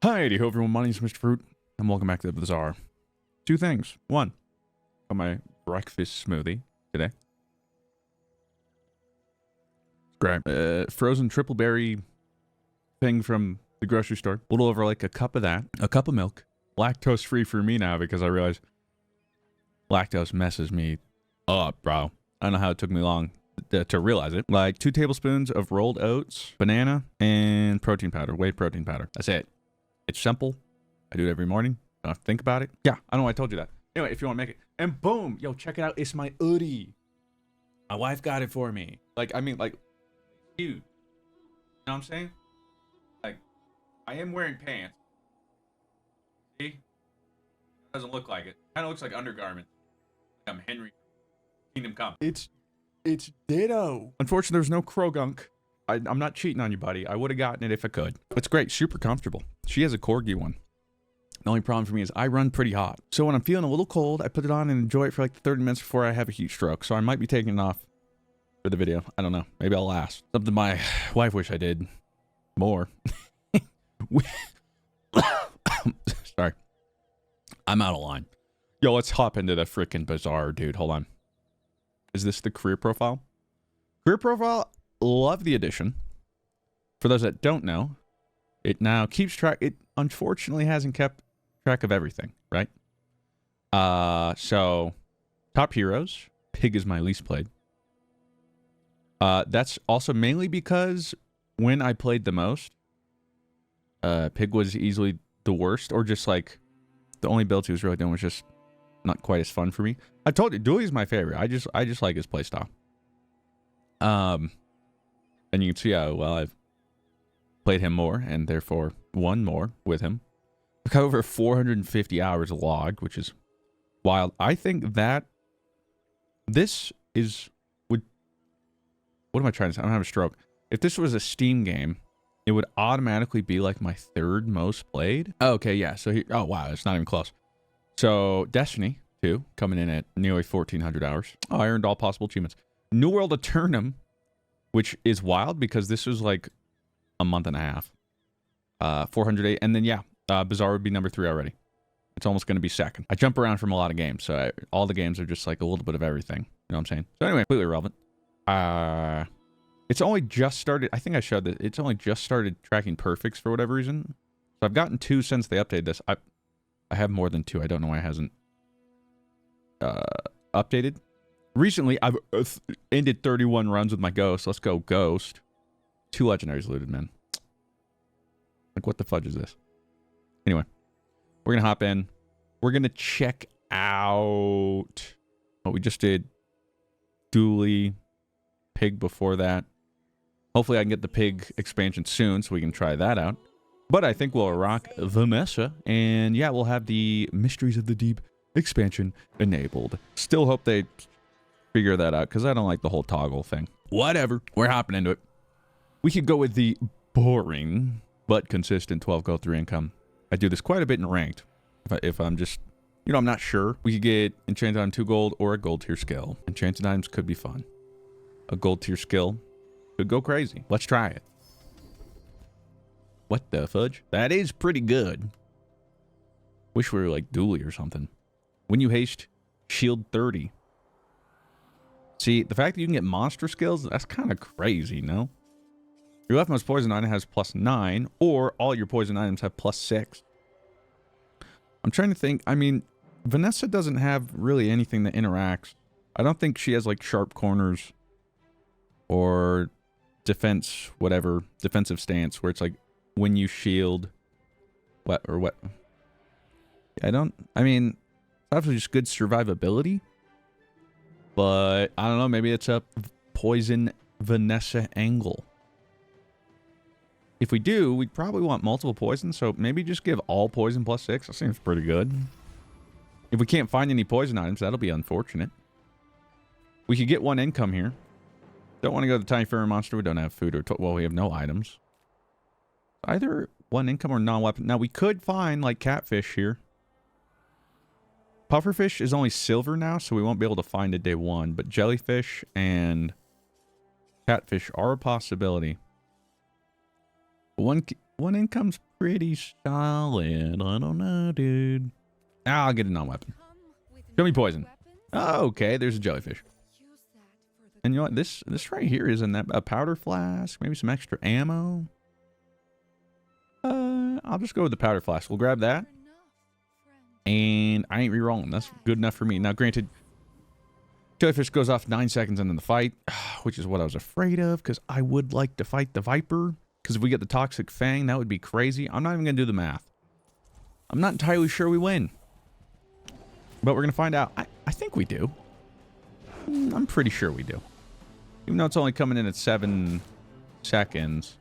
Hi, ho everyone, my name is Mr. Fruit, and welcome back to the Bazaar. Two things. One, got my breakfast smoothie today. Great. Frozen triple berry thing from the grocery store. A little over like a cup of that. A cup of milk. Lactose free for me now because I realize lactose messes me up, bro. I don't know how it took me long to realize it. Like 2 tablespoons of rolled oats, banana, and protein powder, whey protein powder. That's it. It's simple. I do it every morning. Don't have to think about it. Yeah, I know I told you that. Anyway, if you want to make it. And boom! Yo, check it out. It's my hoodie. My wife got it for me. Like, I mean, like, huge. You know what I'm saying? Like, I am wearing pants. See? It doesn't look like it. Kind of looks like undergarments. Like I'm Henry. Kingdom Come. It's ditto. Unfortunately, there's no Krogunk. I'm not cheating on you, buddy. I would have gotten it if I could. It's great. Super comfortable. She has a Corgi one. The only problem for me is I run pretty hot. So when I'm feeling a little cold, I put it on and enjoy it for like 30 minutes before I have a heat stroke. So I might be taking it off for the video. I don't know. Maybe I'll last. Something my wife wish I did more. Sorry. I'm out of line. Yo, let's hop into the freaking Bazaar, dude. Hold on. Is this the career profile? Career profile, love the addition. For those that don't know, it now keeps track. It unfortunately hasn't kept track of everything, right? So top heroes, Pig is my least played. That's also mainly because when I played the most, Pig was easily the worst, or just like the only build he was really doing was just not quite as fun for me. I told you, Dooley's my favorite. I just like his playstyle. And you can see how well I've played him more, and therefore won more with him. I've got over 450 hours logged, which is wild. I think that this is what am I trying to say? I'm having a stroke. If this was a Steam game, it would automatically be like my 3rd most played. Okay, yeah. So oh wow, it's not even close. So Destiny 2 coming in at nearly 1,400 hours. Oh, I earned all possible achievements. New World Eternum, which is wild because this was like a month and a half. 408, and then yeah, Bazaar would be number 3 already. It's almost going to be 2nd. I jump around from a lot of games, so all the games are just like a little bit of everything. You know what I'm saying? So anyway, completely irrelevant. It's only just started. I think I showed that it's only just started tracking perfects for whatever reason. So I've gotten 2 since they updated this. I have more than 2. I don't know why it hasn't updated. Recently, I've ended 31 runs with my Ghost. Let's go, Ghost. 2 legendaries looted, man. Like, what the fudge is this? Anyway, we're going to hop in. We're going to check out what we just did. Dooley, Pig before that. Hopefully, I can get the Pig expansion soon so we can try that out. But I think we'll rock Vanessa. And yeah, we'll have the Mysteries of the Deep expansion enabled. Still hope they figure that out because I don't like the whole toggle thing. Whatever. We're hopping into it. We could go with the boring but consistent 12 gold 3 income. I do this quite a bit in ranked. If I'm just, you know, I'm not sure. We could get enchanted item 2 gold or a gold tier skill. Enchanted items could be fun. A gold tier skill could go crazy. Let's try it. What the fudge? That is pretty good. Wish we were like Dooley or something. When you haste, shield 30. See, the fact that you can get monster skills, that's kind of crazy, no? Your leftmost poison item has +9, or all your poison items have +6. I'm trying to think. I mean, Vanessa doesn't have really anything that interacts. I don't think she has, like, sharp corners or defense, whatever, defensive stance, where it's like, when you shield, what. I mean, obviously just good survivability. But, I don't know, maybe it's a poison Vanessa angle. If we do, we'd probably want multiple poisons, so maybe just give all poison +6. That seems pretty good. If we can't find any poison items, that'll be unfortunate. We could get 1 income here. Don't want to go to the Tiny Fairy Monster. We don't have food or... well, we have no items. Either 1 income or non-weapon. Now, we could find, like, catfish here. Pufferfish is only silver now, so we won't be able to find it day 1. But jellyfish and catfish are a possibility. One income's pretty solid. I don't know, dude. I'll get a non-weapon. Show me poison. Oh, okay, there's a jellyfish. And you know what? This right here is a powder flask. Maybe some extra ammo. I'll just go with the powder flask. We'll grab that. And I ain't re-rolling. That's good enough for me. Now, granted, jellyfish goes off 9 seconds into the fight, which is what I was afraid of, because I would like to fight the Viper. Because if we get the Toxic Fang, that would be crazy. I'm not even going to do the math. I'm not entirely sure we win. But we're going to find out. I think we do. I'm pretty sure we do. Even though it's only coming in at 7 seconds.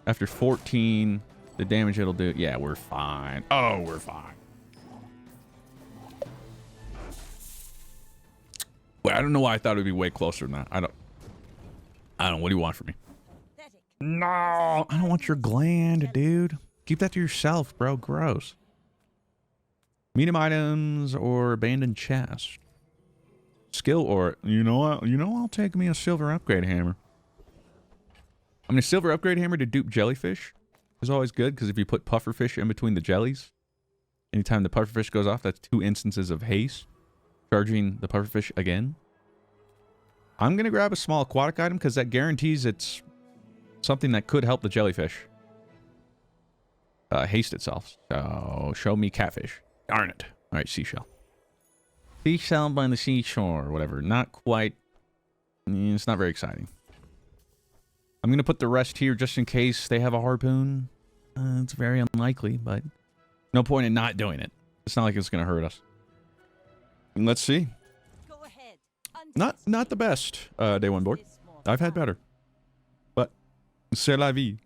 After 14, the damage it'll do. Yeah, we're fine. Oh, we're fine. Wait, I don't know why I thought it would be way closer than that. I don't know. What do you want from me? No, I don't want your gland, dude. Keep that to yourself, bro. Gross. Medium items or abandoned chest. Skill or you know what? I'll take me a silver upgrade hammer. I mean, a silver upgrade hammer to dupe jellyfish is always good because if you put pufferfish in between the jellies, anytime the pufferfish goes off, that's 2 instances of haste, charging the pufferfish again. I'm gonna grab a small aquatic item because that guarantees it's something that could help the jellyfish haste itself. So show me catfish. Darn it! All right, seashell. Seashell by the seashore, or whatever. Not quite. It's not very exciting. I'm going to put the rest here just in case they have a harpoon. It's very unlikely, but no point in not doing it. It's not like it's going to hurt us. And let's see. Go ahead. Not the best day one board. I've had better. But c'est la vie.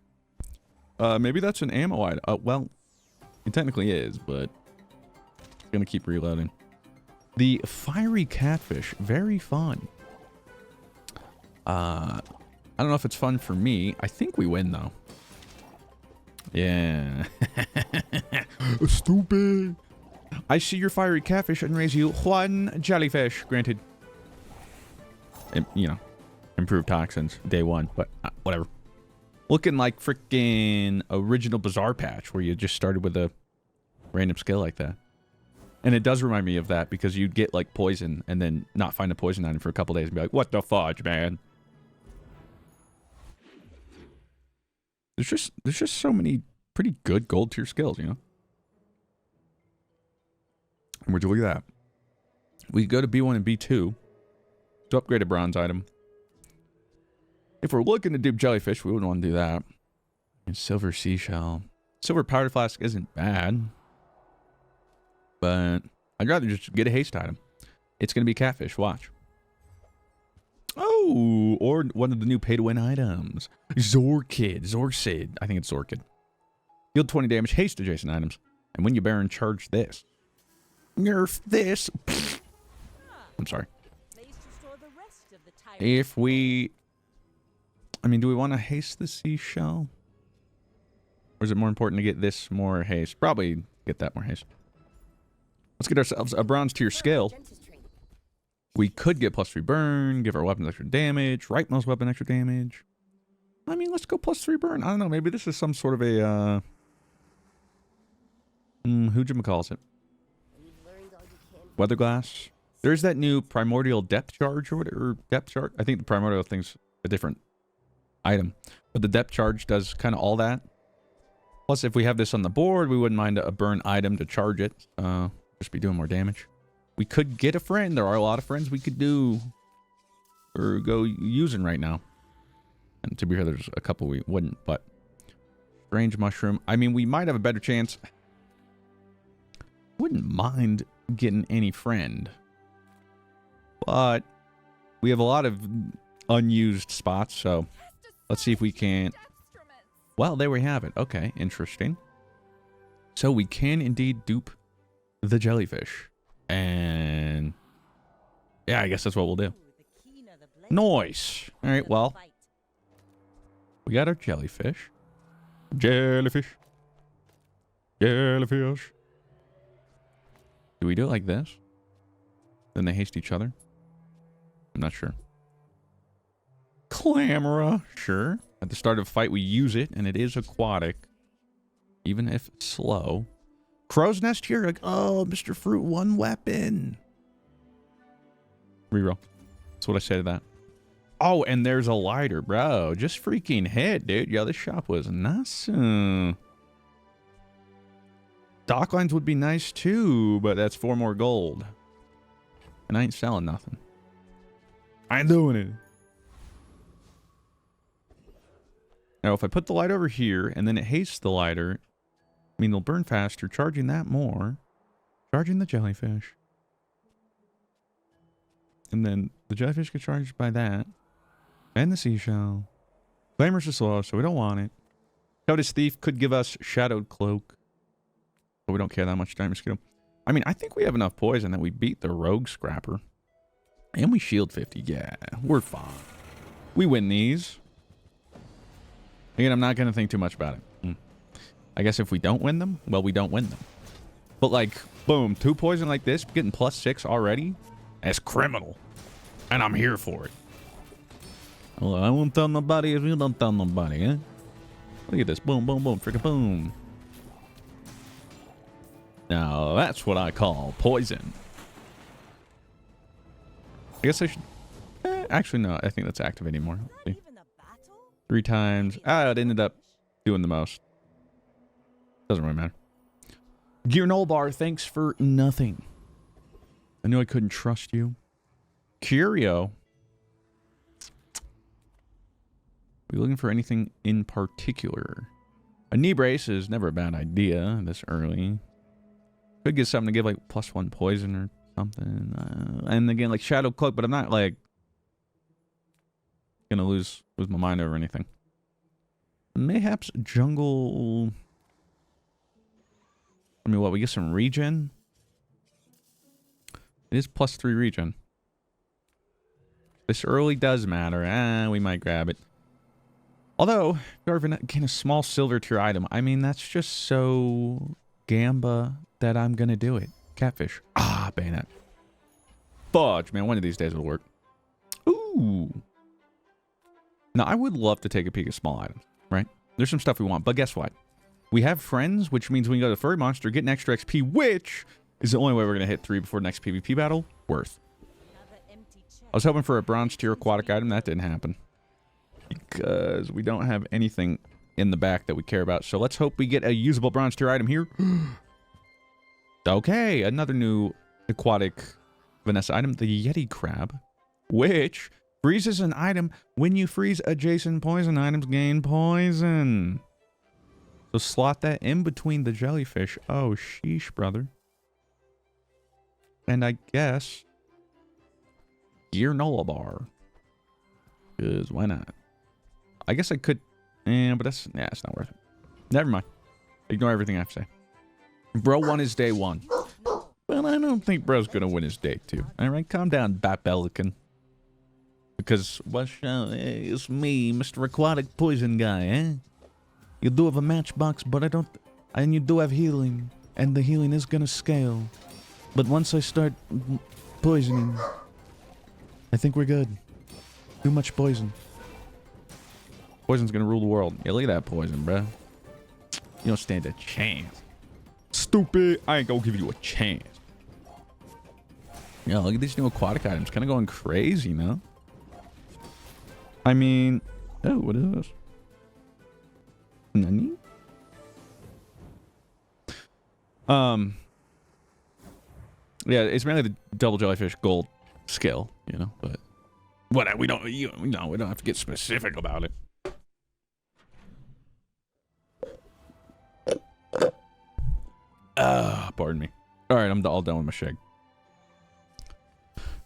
Maybe that's an ammo item. Well, it technically is, but I'm going to keep reloading. The fiery catfish, very fun. I don't know if it's fun for me. I think we win, though. Yeah. Stupid. I see your fiery catfish and raise you 1 jellyfish. Granted, you know, improved toxins day 1, but whatever. Looking like freaking original Bazaar patch where you just started with a random skill like that. And it does remind me of that because you'd get like poison and then not find a poison item for a couple days and be like, what the fudge, man? There's just so many pretty good gold tier skills, you know? And would you look at that? We could go to B1 and B2 to upgrade a bronze item. If we're looking to dupe jellyfish, we wouldn't want to do that. And silver seashell. Silver powder flask isn't bad. But I'd rather just get a haste item. It's going to be catfish. Watch. Oh, or one of the new pay-to-win items. Zorcid. I think it's Zorcid. Deal 20 damage, haste adjacent items. And when you Baron, charge this. Nerf this. I'm sorry. If we... I mean, do we want to haste the seashell? Or is it more important to get this more haste? Probably get that more haste. Let's get ourselves a bronze tier skill. We could get +3 burn, give our weapons extra damage, right mouse weapon extra damage. I mean, let's go +3 burn. I don't know, maybe this is some sort of a, who'd-you-calls it? Weatherglass. There's that new Primordial depth charge or whatever, depth charge. I think the Primordial thing's a different item. But the depth charge does kind of all that. Plus, if we have this on the board, we wouldn't mind a burn item to charge it. Just be doing more damage. We could get a friend. There are a lot of friends we could do or go using right now. And to be fair, there's a couple we wouldn't, but strange mushroom. I mean, we might have a better chance. Wouldn't mind getting any friend, but we have a lot of unused spots, so let's see if we can. Well, there we have it. Okay, interesting. So we can indeed dupe the jellyfish. And yeah, I guess that's what we'll do. Nice. All right, well, we got our jellyfish. Jellyfish. Jellyfish. Do we do it like this? Then they haste each other? I'm not sure. Clamora. Sure. At the start of a fight, we use it, and it is aquatic. Even if slow. Crow's Nest here. Like, oh, Mr. Fruit, one weapon. Reroll. That's what I say to that. Oh, and there's a lighter, bro. Just freaking hit, dude. Yo, this shop was nice. Dock lines would be nice too, but that's 4 more gold. And I ain't selling nothing. I ain't doing it. Now, if I put the light over here, and then it hastes the lighter, I mean, they'll burn faster, charging that more. Charging the jellyfish. And then the jellyfish get charged by that. And the seashell. Flamers are slow, so we don't want it. Notice Thief could give us Shadowed Cloak. But we don't care that much. Time Mosquito. I mean, I think we have enough poison that we beat the Rogue Scrapper. And we shield 50. Yeah, we're fine. We win these. Again, I'm not going to think too much about it. I guess if we don't win them, well, we don't win them. But like, boom, 2 poison like this, getting +6 already, that's criminal. And I'm here for it. Well, I won't tell nobody if you don't tell nobody, eh? Look at this. Boom, boom, boom. Frickin' boom. Now, that's what I call poison. I guess I should... actually, no. I think that's activating more. Let's see. 3 times. Ah, it ended up doing the most. Doesn't really matter. Gear Null Bar, thanks for nothing. I knew I couldn't trust you. Curio. Are we looking for anything in particular? A knee brace is never a bad idea this early. Could get something to give like +1 poison or something. And again, like Shadow Cloak, but I'm not like gonna lose my mind over anything. Mayhaps jungle. I mean, what, we get some regen? It is +3 regen. This early does matter. We might grab it. Although, again, a small silver tier item. I mean, that's just so gamba that I'm gonna do it. Catfish. Ah, bayonet. Fudge, man. One of these days it'll work. Ooh. Now, I would love to take a peek at small items, right? There's some stuff we want, but guess what? We have friends, which means we can go to the furry monster, get an extra XP, which is the only way we're going to hit 3 before the next PvP battle. Worth. I was hoping for a bronze tier aquatic item. That didn't happen. Because we don't have anything in the back that we care about. So let's hope we get a usable bronze tier item here. Okay, another new aquatic Vanessa item. The Yeti Crab. Which freezes an item when you freeze adjacent poison items gain poison. So slot that in between the jellyfish. Oh, sheesh, brother. And I guess Gear Nullabar. Because why not? I guess I could. But that's... yeah, it's not worth it. Never mind. Ignore everything I have to say. Bro won his day 1. Well, I don't think bro's gonna win his day 2. Alright, calm down, Bat Pelican. Because, it's me, Mr. Aquatic Poison Guy, eh? You do have a matchbox, but I don't... and you do have healing. And the healing is gonna scale. But once I start poisoning, I think we're good. Too much poison. Poison's gonna rule the world. Yeah, look at that poison, bro. You don't stand a chance. Stupid. I ain't gonna give you a chance. Yeah, look at these new aquatic items. Kind of going crazy, no? I mean... oh, what is this? Nani? Yeah, it's mainly the double jellyfish gold skill, you know, but what we don't have to get specific about it. Pardon me. All right, I'm all done with my shake.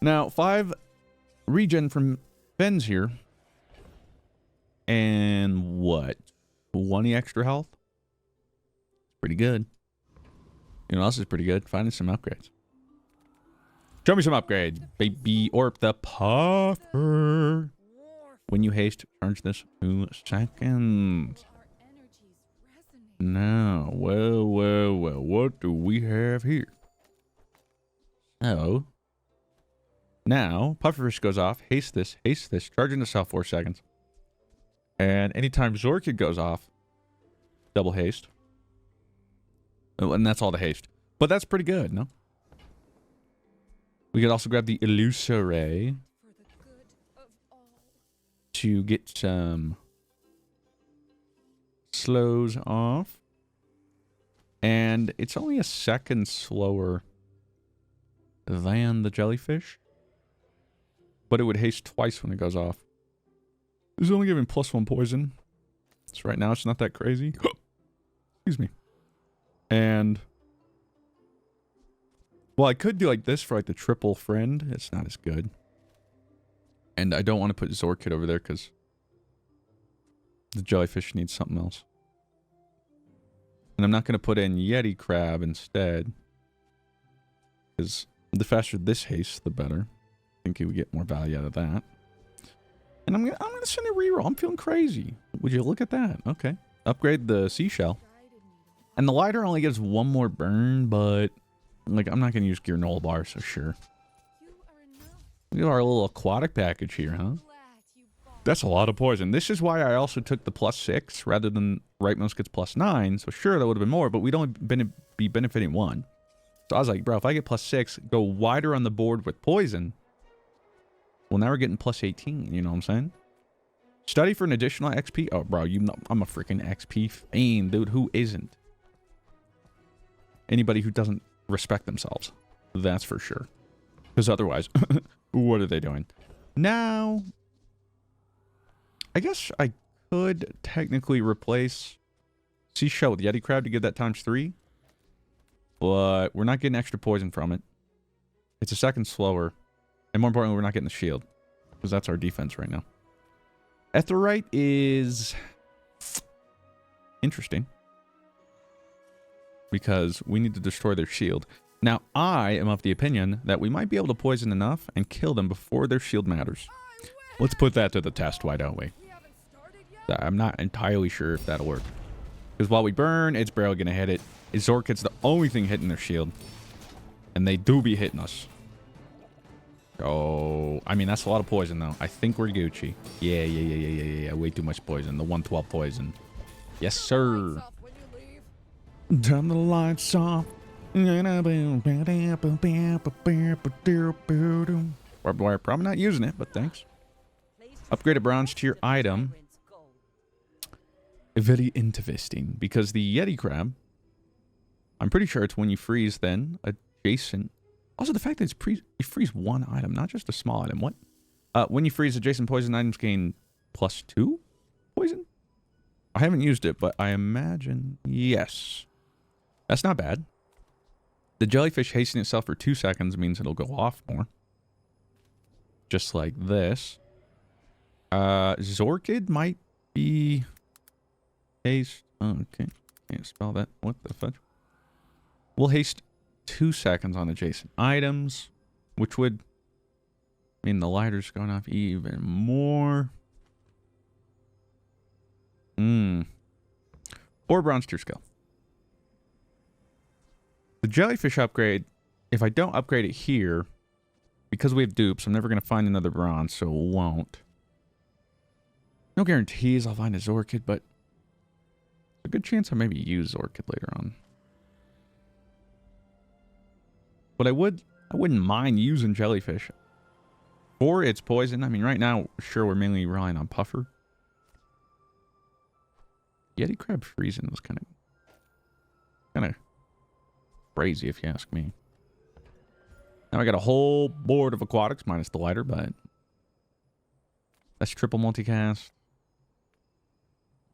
Now, 5 regen from Ben's here. And what? 20 extra health? Pretty good. You know what else is pretty good? Finding some upgrades. Show me some upgrades, baby. Orp the Puffer. When you haste, charge this 2 seconds. Now, well, what do we have here? Oh. Now, Pufferfish goes off. Haste this, charging the cell 4 seconds. And anytime Zorkid goes off, double haste. Oh, and that's all the haste. But that's pretty good, no? We could also grab the Illusoray to get some slows off. And it's only a second slower than the jellyfish. But it would haste twice when it goes off. This is only giving +1 poison. So right now it's not that crazy. Excuse me. And... well, I could do like this for like the triple friend. It's not as good. And I don't want to put Zorkid over there because the jellyfish needs something else. And I'm not going to put in Yeti Crab instead. Because the faster this hastes, the better. I think you would get more value out of that. And I'm gonna send a reroll. I'm feeling crazy. Would you look at that? Okay. Upgrade the seashell. And the lighter only gives 1 more burn, but like I'm not gonna use granola bar, so sure. We got our little aquatic package here, huh? That's a lot of poison. This is why I also took the +6 rather than rightmost gets +9. So sure, that would have been more, but we'd only be benefiting 1. So I was like, bro, if I get +6, go wider on the board with poison. Well, now we're getting +18. You know what I'm saying? Study for an additional XP. Oh, bro, you know I'm a freaking XP fiend, dude. Who isn't? Anybody who doesn't respect themselves. That's for sure. Because otherwise, what are they doing? Now, I guess I could technically replace Seashell with Yeti Crab to give that ×3. But we're not getting extra poison from it. It's a second slower. And more importantly, we're not getting the shield. Because that's our defense right now. Etherite is interesting. Because we need to destroy their shield. Now, I am of the opinion that we might be able to poison enough and kill them before their shield matters. Let's put that to the test, why don't we? I'm not entirely sure if that'll work. Because while we burn, it's barely going to hit it. Zorkid's the only thing hitting their shield. And they do be hitting us. Oh, I mean, that's a lot of poison, though. I think we're Gucci. Yeah. Way too much poison. The 112 poison. Yes, sir. Turn the lights off. Barbed wire, probably not using it, but thanks. Upgraded bronze tier item. Very interesting, because the Yeti Crab, I'm pretty sure it's when you freeze then adjacent. Also, the fact that you freeze 1 item, not just a small item. What? When you freeze, adjacent poison items gain +2 poison? I haven't used it, but I imagine yes. That's not bad. The jellyfish hastening itself for 2 seconds means it'll go off more. Just like this. Zorkid might be haste. Oh, okay. Can't spell that. What the fudge? We'll haste 2 seconds on adjacent items, which would mean the lighter's going off even more. 4 bronze tier skill. The jellyfish upgrade, if I don't upgrade it here, because we have dupes, I'm never going to find another bronze, so it won't. No guarantees I'll find a Zorkid, but a good chance I maybe use Zorkid later on. But I wouldn't mind using jellyfish for its poison. I mean, right now, sure, we're mainly relying on Puffer. Yeti Crab freezing was kind of crazy, if you ask me. Now I got a whole board of aquatics minus the lighter, but that's triple multicast.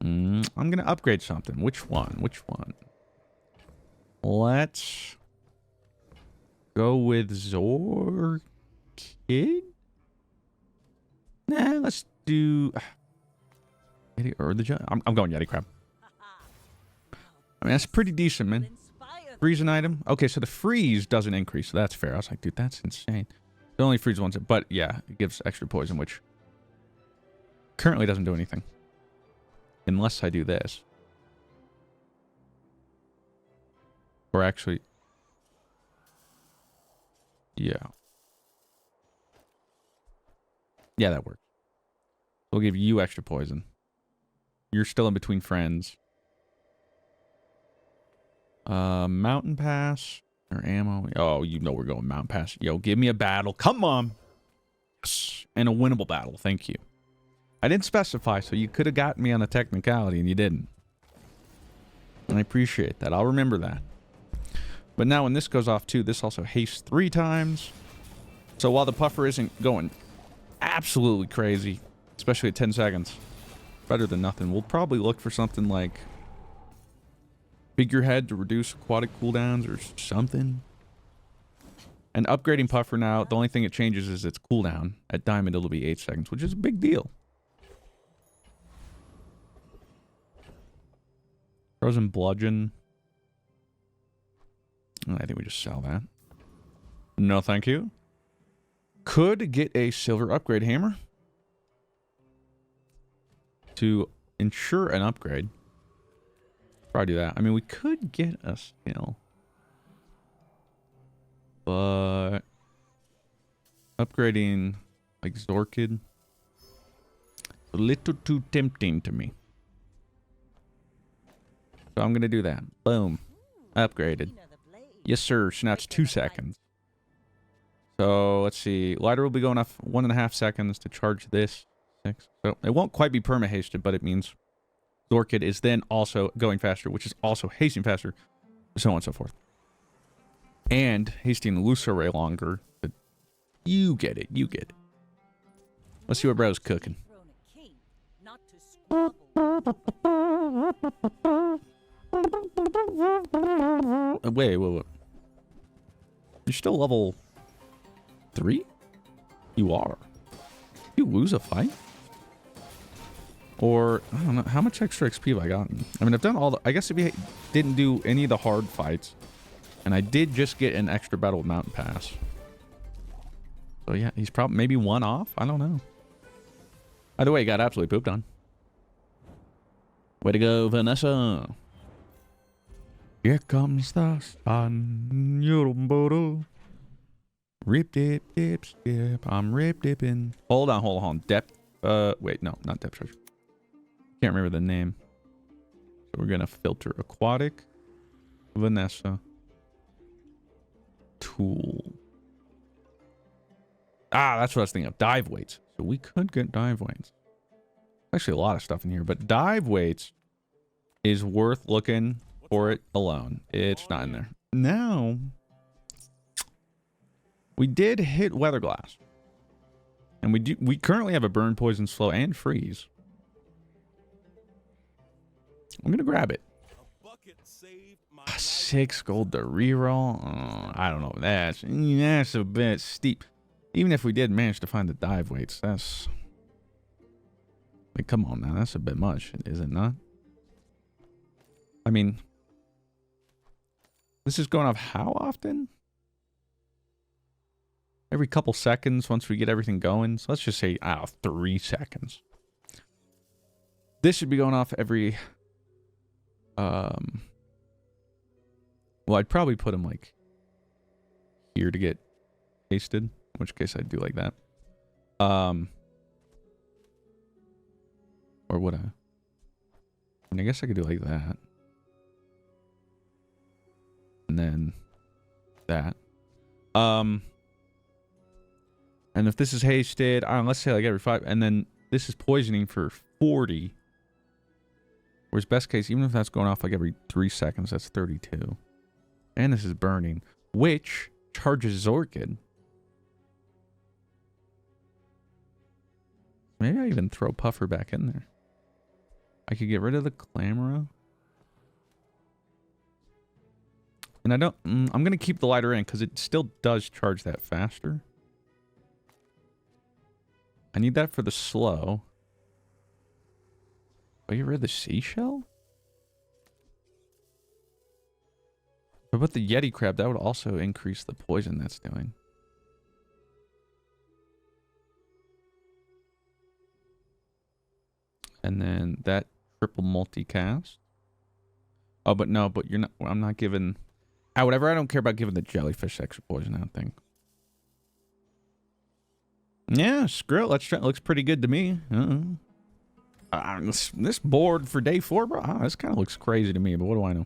I'm gonna upgrade something. Which one? Let's go with Zorkid. Nah, let's do or the I'm going Yeti Crab. I mean, that's pretty decent, man. Freeze an item. Okay, so the freeze doesn't increase, so that's fair. I was like, dude, that's insane. It only freezes once, but yeah, it gives extra poison, which currently doesn't do anything. Unless I do this. Or actually... yeah. Yeah, that works. We'll give you extra poison. You're still in between friends. Mountain pass or ammo. Oh, you know we're going mountain pass. Yo, give me a battle. Come on. Yes. And a winnable battle. Thank you. I didn't specify, so you could have gotten me on a technicality, and you didn't. And I appreciate that. I'll remember that. But now when this goes off too, this also hastes 3 times. So while the puffer isn't going absolutely crazy, especially at 10 seconds, better than nothing. We'll probably look for something like figurehead to reduce aquatic cooldowns or something. And upgrading puffer now, the only thing it changes is its cooldown. At diamond, it'll be 8 seconds, which is a big deal. Frozen bludgeon. I think we just sell that. No, thank you. Could get a silver upgrade hammer to ensure an upgrade. Probably do that. I mean, we could get a skill, but upgrading like Zorkid, a little too tempting to me. So I'm gonna do that. Boom, upgraded. Yes, sir. So now it's 2 seconds. So let's see. Lighter will be going off 1.5 seconds to charge this. 6. So it won't quite be perma-hasted, but it means Zorkid is then also going faster, which is also hasting faster, so on and so forth. And hasting Luceray longer. But you get it. You get it. Let's see what bro's cooking. Wait. You're still level 3? You are. You lose a fight? Or, I don't know, how much extra XP have I gotten? I mean, I've done all the... I guess if you didn't do any of the hard fights, and I did just get an extra battle with Mountain Pass. So yeah, he's probably maybe 1 off? I don't know. Either way, he got absolutely pooped on. Way to go, Vanessa. Here comes the sun. Rip, dip, dip, skip. I'm rip dipping. Hold on. Depth. Wait, no, not depth charge. Can't remember the name. So we're gonna filter aquatic, Vanessa, tool. Ah, that's what I was thinking of. Dive weights. So we could get dive weights. Actually, a lot of stuff in here, but dive weights is worth looking for it alone. It's not in there. Now, we did hit weather glass, and we currently have a burn, poison, slow, and freeze. I'm gonna grab it. 6 gold to reroll. I don't know. That's a bit steep. Even if we did manage to find the dive weights, that's like, come on now, that's a bit much, is it not? I mean, this is going off how often? Every couple seconds once we get everything going. So let's just say, 3 seconds. This should be going off every... Well, I'd probably put him, like, here to get pasted. In which case I'd do like that. Or would I? I mean, I guess I could do like that. And then that. And if this is hasted, let's say like every 5, and then this is poisoning for 40. Whereas best case, even if that's going off like every 3 seconds, that's 32. And this is burning, which charges Zorkid. Maybe I even throw Puffer back in there. I could get rid of the Clamora. And I don't... I'm going to keep the lighter in because it still does charge that faster. I need that for the slow. Oh, you read the seashell? What about the Yeti crab? That would also increase the poison that's doing. And then that triple multicast. Oh, but no, but you're not... I'm not giving... whatever. I don't care about giving the jellyfish extra poison, I don't think. Yeah, screw it. Let's try. It looks pretty good to me. This board for day 4, bro. This kind of looks crazy to me, but what do I know?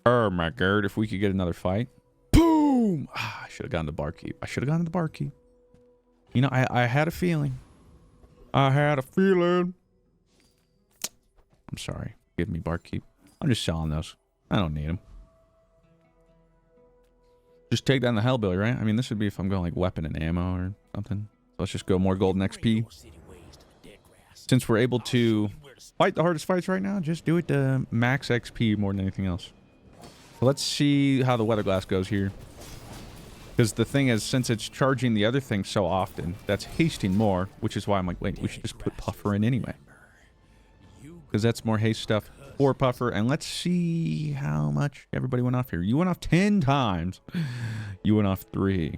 Oh my god, if we could get another fight. Boom! I should have gone to barkeep. I should have gone to the barkeep. You know, I had a feeling. I had a feeling. I'm sorry. Give me barkeep. I'm just selling those. I don't need them. Just take down the Hellbilly, right? I mean, this would be if I'm going like weapon and ammo or something. So let's just go more golden XP. Since we're able to fight the hardest fights right now, just do it to max XP more than anything else. So let's see how the weather glass goes here. Because the thing is, since it's charging the other thing so often, that's hasting more, which is why I'm like, wait, we should just put Puffer in anyway. Because that's more haste stuff for Puffer. And let's see how much everybody went off here. You went off 10 times. You went off 3.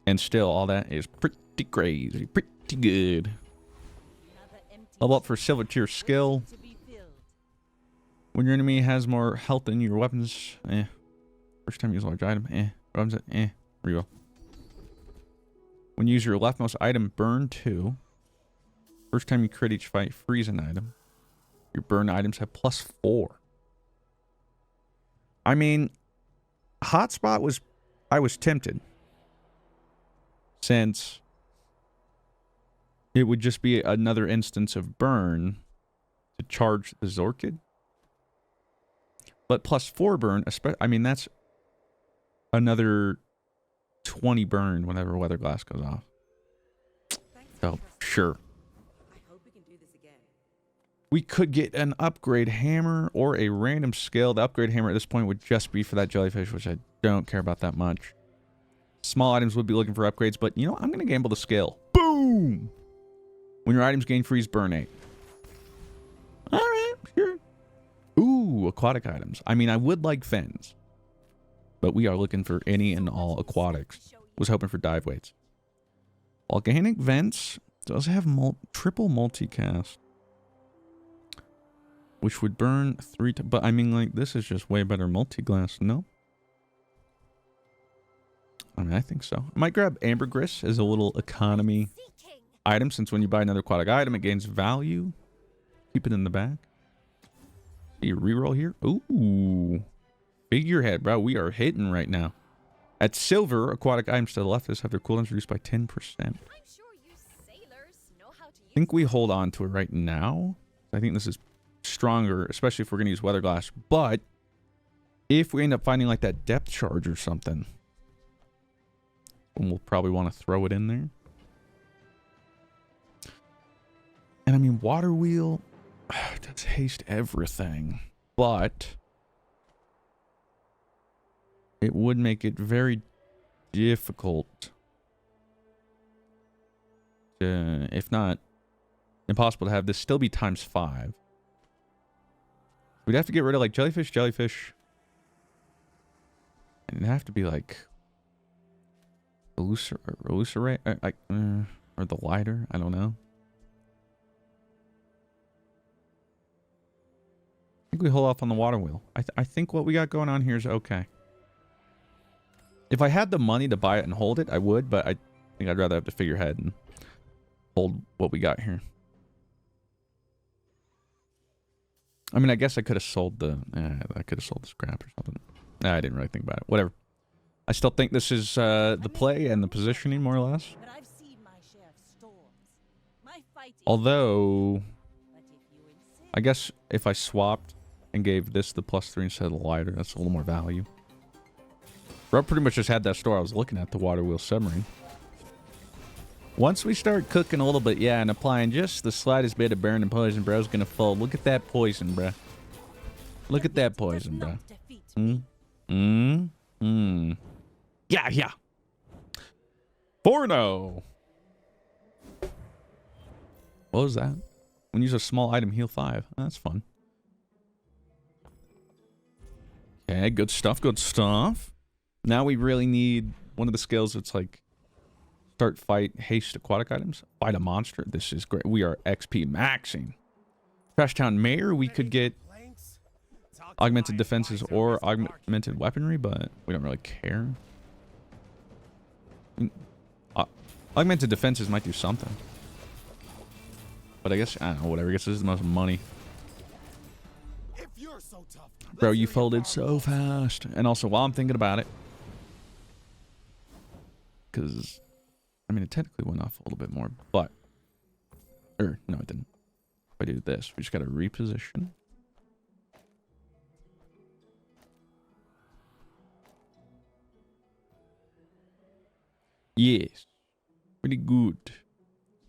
And still, all that is pretty crazy. Pretty good. Level up for Silver Tier skill. When your enemy has more health than your weapons, First time you use a large item, Weapons, reroll. When you use your leftmost item, burn 2. First time you crit each fight, freeze an item. Your burn items have +4. I mean, Hotspot was... I was tempted. Since it would just be another instance of burn to charge the Zorkid. But +4 burn, I mean, that's another 20 burn whenever Weather Glass goes off. So, sure. We could get an upgrade hammer or a random skill. The upgrade hammer at this point would just be for that jellyfish, which I don't care about that much. Small items would be looking for upgrades, but you know, I'm going to gamble the skill. Boom! When your items gain freeze, burn 8. Alright, sure. Ooh, aquatic items. I mean, I would like fins. But we are looking for any and all aquatics. Was hoping for dive weights. Volcanic vents does have triple multicast. Which would burn 3 times. But I mean, like, this is just way better multi-glass, no? I mean, I think so. I might grab ambergris as a little economy item, since when you buy another aquatic item, it gains value. Keep it in the back. See, reroll here. Ooh. Figurehead, bro. We are hitting right now. At silver, aquatic items to the left of this have their cooldowns reduced by 10%. I think we hold on to it right now. I think this is stronger, especially if we're going to use weather glass. But if we end up finding like that depth charge or something, we'll probably want to throw it in there. And I mean, water wheel does haste everything, but it would make it very difficult to, if not impossible, to have this still be ×5. We'd have to get rid of like jellyfish. And it'd have to be like Elucerate, or the lighter. I don't know. I think we hold off on the water wheel. I think what we got going on here is okay. If I had the money to buy it and hold it, I would, but I think I'd rather have the figurehead and hold what we got here. I mean, I guess I could have sold the... I could have sold the scrap or something. I didn't really think about it. Whatever. I still think this is the play and the positioning, more or less. Although, I guess if I swapped and gave this the +3 instead of the lighter, that's a little more value. Bro pretty much just had that store I was looking at, the water wheel submarine. Once we start cooking a little bit, yeah, and applying just the slightest bit of burn and poison, bro's gonna fold. Look at that poison, bro. Look at that poison, bro. Yeah. 4-0. What was that? When you use a small item, heal 5. That's fun. Okay, good stuff, good stuff. Now we really need one of the skills that's like start, fight, haste aquatic items. Fight a monster. This is great. We are XP maxing. Trash Town Mayor, we could get augmented defenses or augmented weaponry, but we don't really care. Augmented defenses might do something. But I guess, I don't know, whatever. I guess this is the most money. If you're so tough, Bro, you folded so fast. And also, while I'm thinking about it, because, I mean, it technically went off a little bit more, but, or, no, it didn't. If I do this, we just got to reposition. Yes. Pretty good.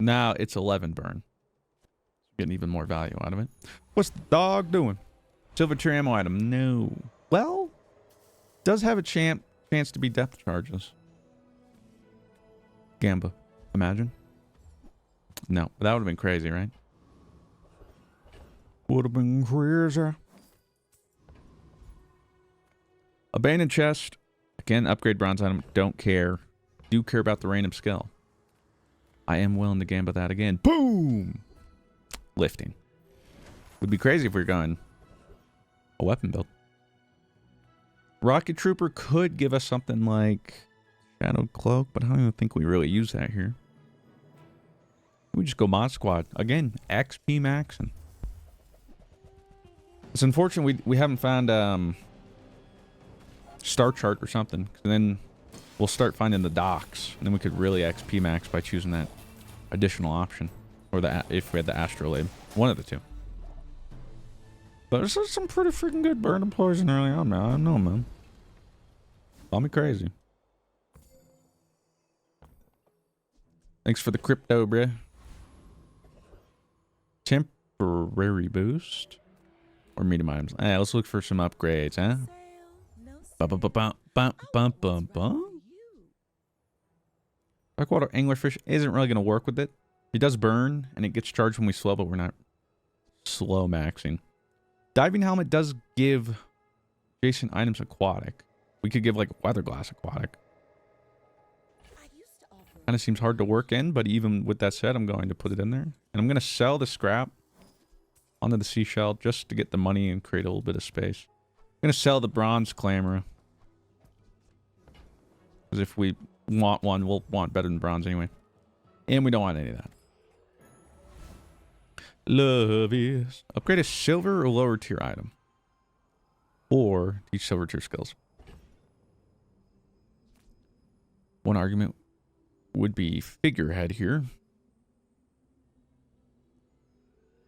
Now it's 11 burn. Getting even more value out of it. What's the dog doing? Silver tier ammo item. No. Well, does have a chance to be depth charges. Gamba. Imagine. No, but that would have been crazy, right? Would have been crazy. Abandoned chest. Again, upgrade bronze item. Don't care. Do care about the random skill. I am willing to gamble that again. Boom! Lifting. Would be crazy if we were going a weapon build. Rocket Trooper could give us something like Shadow Cloak, but I don't even think we really use that here. We just go Mod Squad. Again, XP maxing. It's unfortunate we haven't found Star Chart or something. 'Cause then we'll start finding the docks. And then we could really XP max by choosing that additional option. Or if we had the Astrolabe. One of the two. But there's some pretty freaking good burn and poison early on, man. I don't know, man. Call me crazy. Thanks for the crypto, bruh. Temporary boost. Or medium items. Let's look for some upgrades, huh? Darkwater anglerfish isn't really going to work with it. It does burn, and it gets charged when we slow, but we're not slow maxing. Diving helmet does give adjacent items aquatic. We could give like a weather glass aquatic. Kind of seems hard to work in, but even with that said, I'm going to put it in there. And I'm going to sell the scrap onto the seashell just to get the money and create a little bit of space. I'm going to sell the bronze clamor. Because if we want one, we'll want better than bronze anyway. And we don't want any of that. Love is. Upgrade a silver or lower tier item. Or teach silver tier skills. One argument would be figurehead here.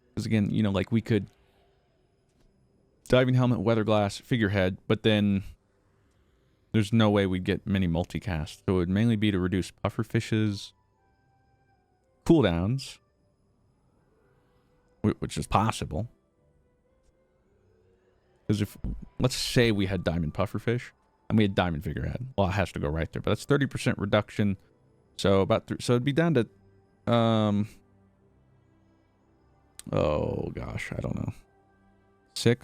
Because again, you know, like we could diving helmet, weather glass, figurehead, but then there's no way we'd get many multicast. So it would mainly be to reduce pufferfishes, cooldowns, which is possible. Because if, let's say we had diamond pufferfish and we had diamond figurehead. Well, it has to go right there, but that's 30% reduction. So so it'd be down to, oh gosh, I don't know.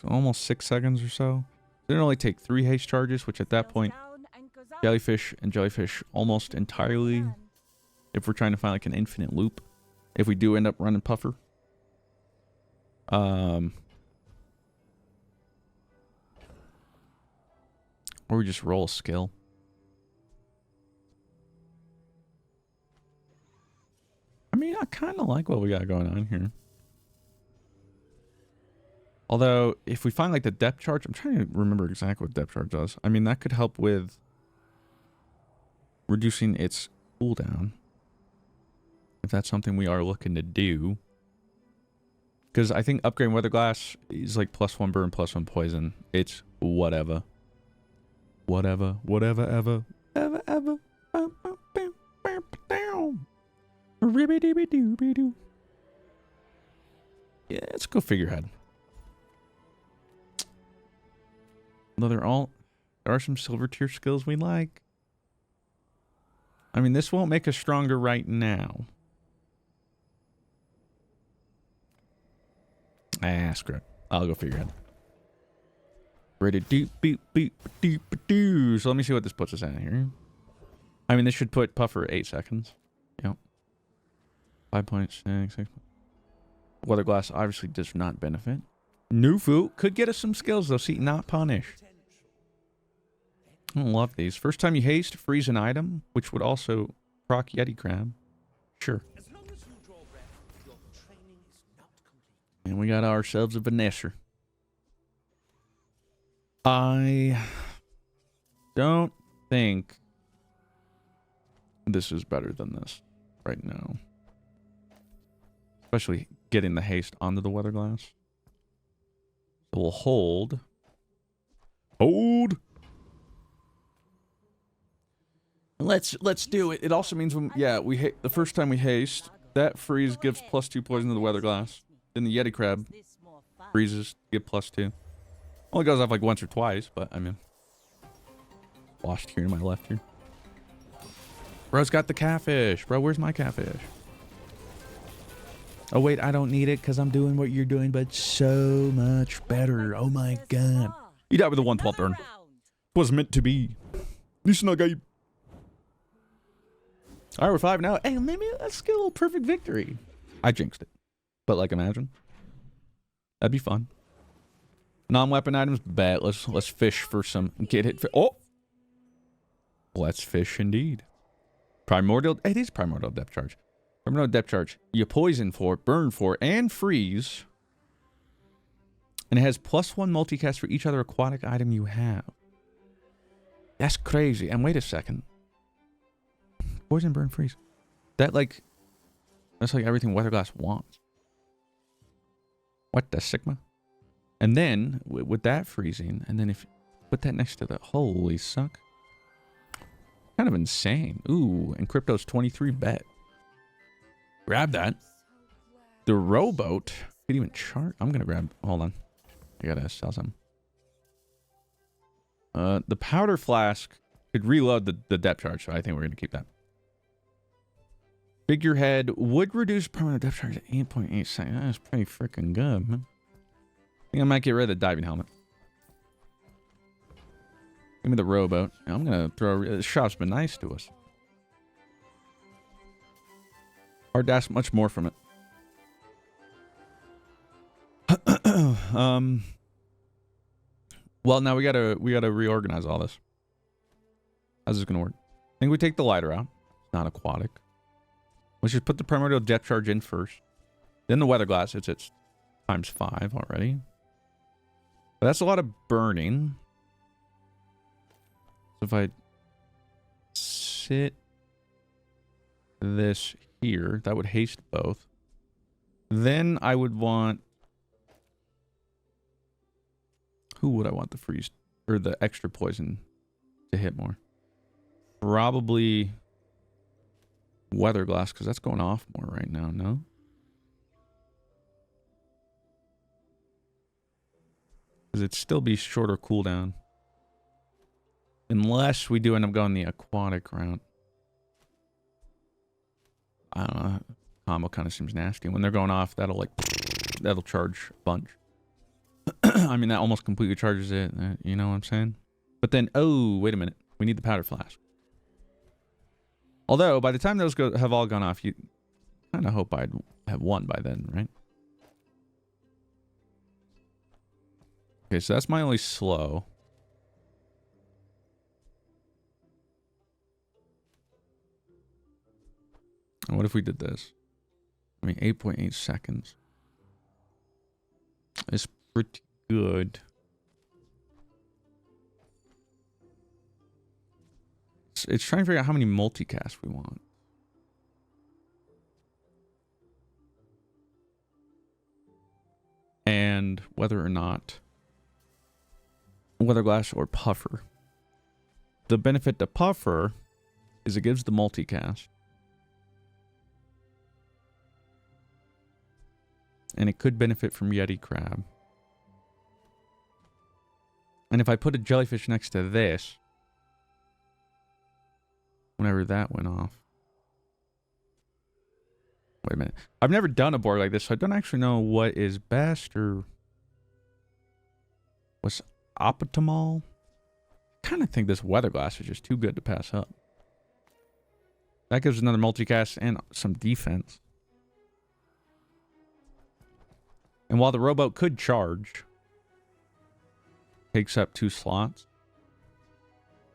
Almost 6 seconds or so. It'd only take 3 haste charges, which at that point, jellyfish and jellyfish almost entirely, if we're trying to find like an infinite loop, if we do end up running puffer. Or we just roll a skill. I mean, I kind of like what we got going on here. Although, if we find like the depth charge, I'm trying to remember exactly what depth charge does. I mean, that could help with reducing its cooldown. If that's something we are looking to do. Because I think upgrading weather glass is like +1 burn, +1 poison. It's whatever. Whatever, ever. Yeah, let's go figurehead. Although there are some silver tier skills we like. I mean, this won't make us stronger right now. Screw it. I'll go figurehead. Ready deep beep beep deep doo. So let me see what this puts us at here. I mean, this should put puffer at 8 seconds. Yep. 5.6. Weather glass obviously does not benefit. Nufu could get us some skills though. See, not punish. I love these. First time you haste, freeze an item, which would also proc Yeti Crab. Sure. And we got ourselves a Vanessa. I don't think this is better than this right now. Especially getting the haste onto the weather glass. So we'll hold. Hold! Let's do it. It also means when the first time we haste, that freeze gives +2 poison to the weather glass. Then the Yeti crab freezes, give +2. Only goes off like once or twice, but I mean, washed here to my left here. Bro's got the catfish. Bro, where's my catfish? Oh wait, I don't need it because I'm doing what you're doing, but so much better. Oh my god. You died with a 112 burn. Was meant to be. Listen, guy. Alright, we're 5 now. Hey, maybe let's get a little perfect victory. I jinxed it. But like, imagine. That'd be fun. Non-weapon items, bet. Let's fish for some. Get hit. Oh! Let's fish indeed. Primordial. It is Primordial depth charge. Primordial depth charge. You poison for, burn for, and freeze. And it has +1 multicast for each other aquatic item you have. That's crazy. And wait a second. Poison, burn, freeze. That's like everything Weatherglass wants. What the Sigma? And then, with that freezing, and then if you put that next to the... Holy suck. Kind of insane. Ooh, and Crypto's 23 bet. Grab that. The rowboat could even chart. I'm going to grab... Hold on. I got to sell some. The powder flask could reload the depth charge, so I think we're going to keep that. Figurehead would reduce permanent depth charge at 8.8 seconds. That's pretty freaking good, man. I think I might get rid of the diving helmet. Give me the rowboat. I'm going to throw... The shop's been nice to us. Hard to ask much more from it. Well, now we gotta reorganize all this. How's this gonna work? I think we take the lighter out. It's not aquatic. Let's just put the primordial depth charge in first. Then the weather glass. It's ×5 already. But that's a lot of burning. So if I sit this here, that would haste both. Then I would want... Who would I want the freeze or the extra poison to hit more? Probably weather glass, because that's going off more right now, no? Because it'd still be shorter cooldown. Unless we do end up going the aquatic route. I don't know. Combo kind of seems nasty. When they're going off, that'll charge a bunch. I mean, that almost completely charges it. You know what I'm saying? But then, oh, wait a minute. We need the powder flask. Although, by the time those have all gone off, you kind of hope I'd have won by then, right? Okay, so that's my only slow. And what if we did this? I mean, 8.8 seconds. It's pretty good. It's trying to figure out how many multicasts we want. And whether or not weather glass or puffer. The benefit to puffer is it gives the multicast. And it could benefit from Yeti crab. And if I put a jellyfish next to this, whenever that went off. Wait a minute. I've never done a board like this, so I don't actually know what is best or what's optimal. I kind of think this weather glass is just too good to pass up. That gives another multicast and some defense. And while the rowboat could charge, takes up 2 slots.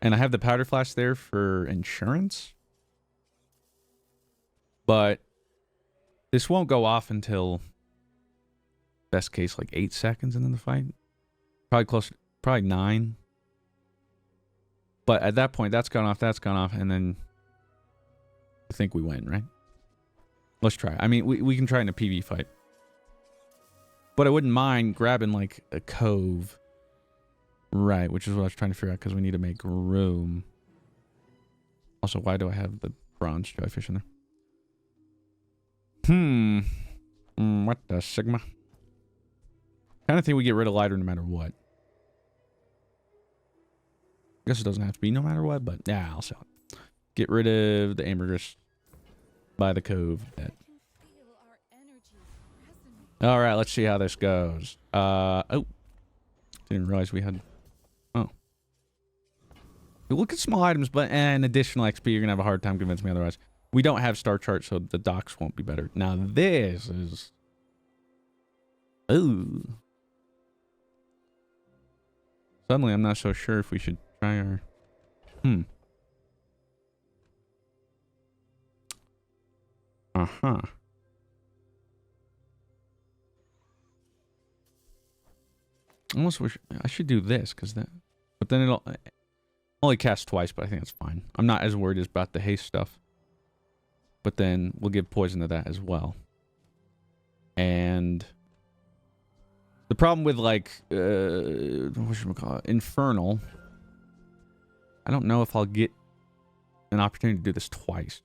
And I have the powder flask there for insurance. But this won't go off until best case, like 8 seconds into the fight. Probably close, probably 9. But at that point, that's gone off, and then I think we win, right? Let's try. I mean, we can try in a PV fight. But I wouldn't mind grabbing, like, a cove. Right, which is what I was trying to figure out, because we need to make room. Also, why do I have the bronze jellyfish in there? What the Sigma? Kind of think we get rid of lighter no matter what. I guess it doesn't have to be no matter what, but yeah, I'll sell it. Get rid of the ambergris by the cove. All right, let's see how this goes. Oh, didn't realize we had. Oh, you look at small items, but an additional XP. You're gonna have a hard time convincing me otherwise. We don't have star chart, so the docks won't be better. Now this is. Ooh. Suddenly, I'm not so sure if we should try our. Almost wish I should do this because that, but then it'll only cast twice. But I think that's fine. I'm not as worried about the haste stuff. But then we'll give poison to that as well. And the problem with like what should we call it? Infernal. I don't know if I'll get an opportunity to do this twice.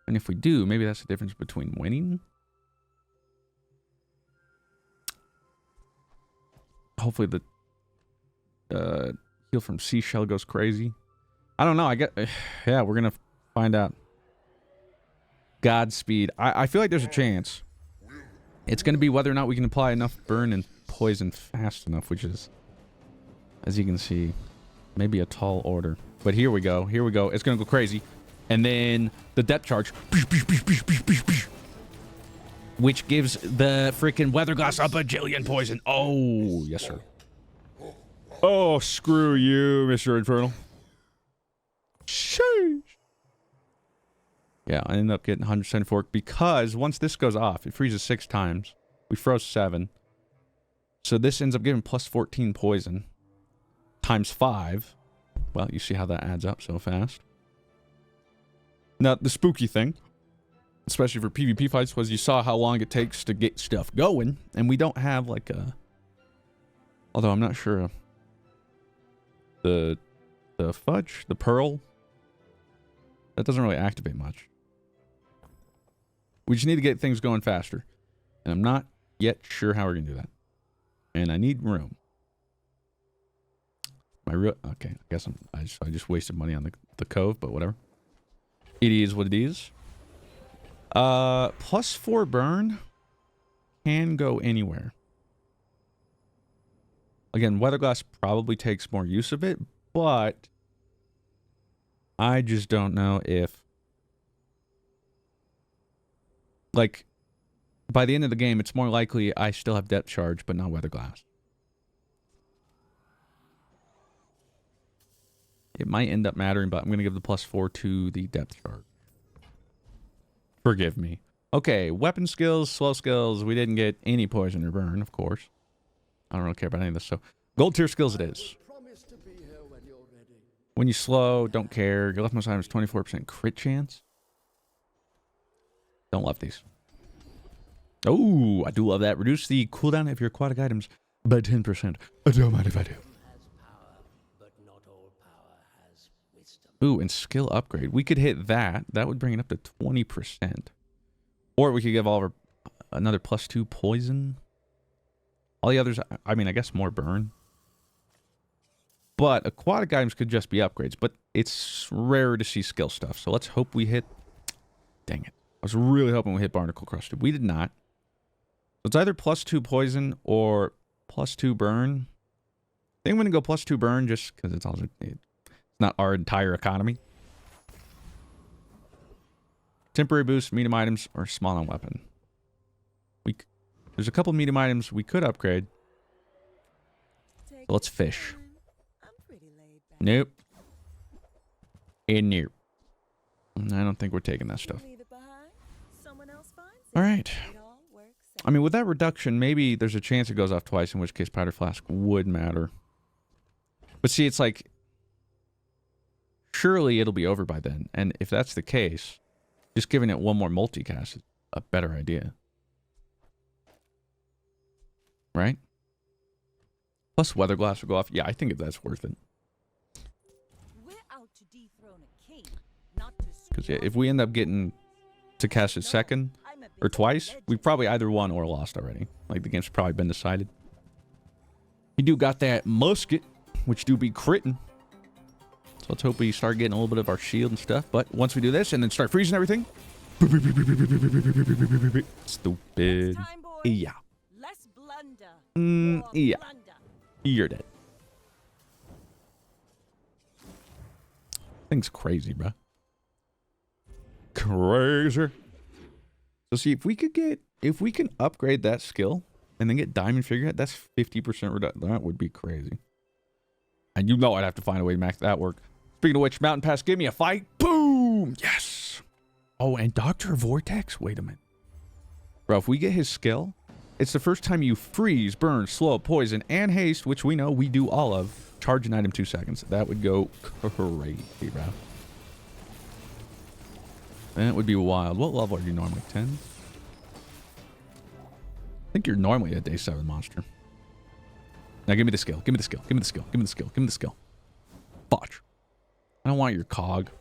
And if we do, maybe that's the difference between winning. Hopefully the heal from seashell goes crazy. I don't know. I get yeah, we're gonna find out. Godspeed. I feel like there's a chance. It's gonna be whether or not we can apply enough burn and poison fast enough, which is, as you can see, maybe a tall order. But here we go. Here we go. It's gonna go crazy. And then the depth charge, which gives the freaking weather glass a bajillion poison. Oh, yes, sir. Oh, screw you, Mr. Infernal. Sheesh. Yeah, I ended up getting 174 because once this goes off, it freezes 6 times. We froze 7. So this ends up giving plus 14 poison times 5. Well, you see how that adds up so fast. Now, the spooky thing, especially for PvP fights, was you saw how long it takes to get stuff going, and we don't have like a. Although I'm not sure. The fudge, the pearl, that doesn't really activate much. We just need to get things going faster, and I'm not yet sure how we're gonna do that. And I need room. Okay, I guess I just wasted money on the cove, but whatever. It is what it is. Plus 4 burn can go anywhere. Again, Weatherglass probably takes more use of it, but I just don't know if, like, by the end of the game, it's more likely I still have depth charge, but not Weatherglass. It might end up mattering, but I'm going to give the plus 4 to the depth charge. Forgive me. Okay, weapon skills, slow skills. We didn't get any poison or burn, of course. I don't really care about any of this, so gold tier skills it is. When you slow, don't care. Your leftmost item is 24% crit chance. Don't love these. Oh, I do love that. Reduce the cooldown of your aquatic items by 10%. I don't mind if I do. Ooh, and skill upgrade. We could hit that. That would bring it up to 20%. Or we could give all of our another plus 2 poison. All the others, I mean, I guess more burn. But aquatic items could just be upgrades. But it's rare to see skill stuff. So let's hope we hit... Dang it. I was really hoping we hit Barnacle Crusted. We did not. So it's either plus 2 poison or plus 2 burn. I think I'm going to go plus 2 burn just because it's also... It's not our entire economy. Temporary boost, medium items, or small on weapon. There's a couple medium items we could upgrade. So let's fish. Nope. And nope. I don't think we're taking that stuff. All right. I mean, with that reduction, maybe there's a chance it goes off twice, in which case powder flask would matter. But see, it's like, surely it'll be over by then. And if that's the case, just giving it one more multicast is a better idea. Right? Plus weather glass will go off. Yeah, I think that's worth it. We're out to dethrone a king, not to Because yeah, if we end up getting to cast it second or twice, we've probably either won or lost already. Like, the game's probably been decided. You do got that musket, which do be critting. So let's hope we start getting a little bit of our shield and stuff. But once we do this and then start freezing everything. Stupid. Yeah. Less blunder. Yeah. You're dead. Thing's crazy, bro. Crazy. So see, if we can upgrade that skill and then get diamond figure out, that's 50% reduction. That would be crazy. And you know I'd have to find a way to make that work. Speaking of which, Mountain Pass, give me a fight. Boom! Yes! Oh, and Dr. Vortex? Wait a minute. Bro, if we get his skill, it's the first time you freeze, burn, slow, poison, and haste, which we know we do all of. Charge an item 2 seconds. That would go crazy, bro. That would be wild. What level are you normally? 10? I think you're normally a day 7 monster. Now give me the skill. Give me the skill. Give me the skill. Give me the skill. Give me the skill. Fudge. I don't want your cog.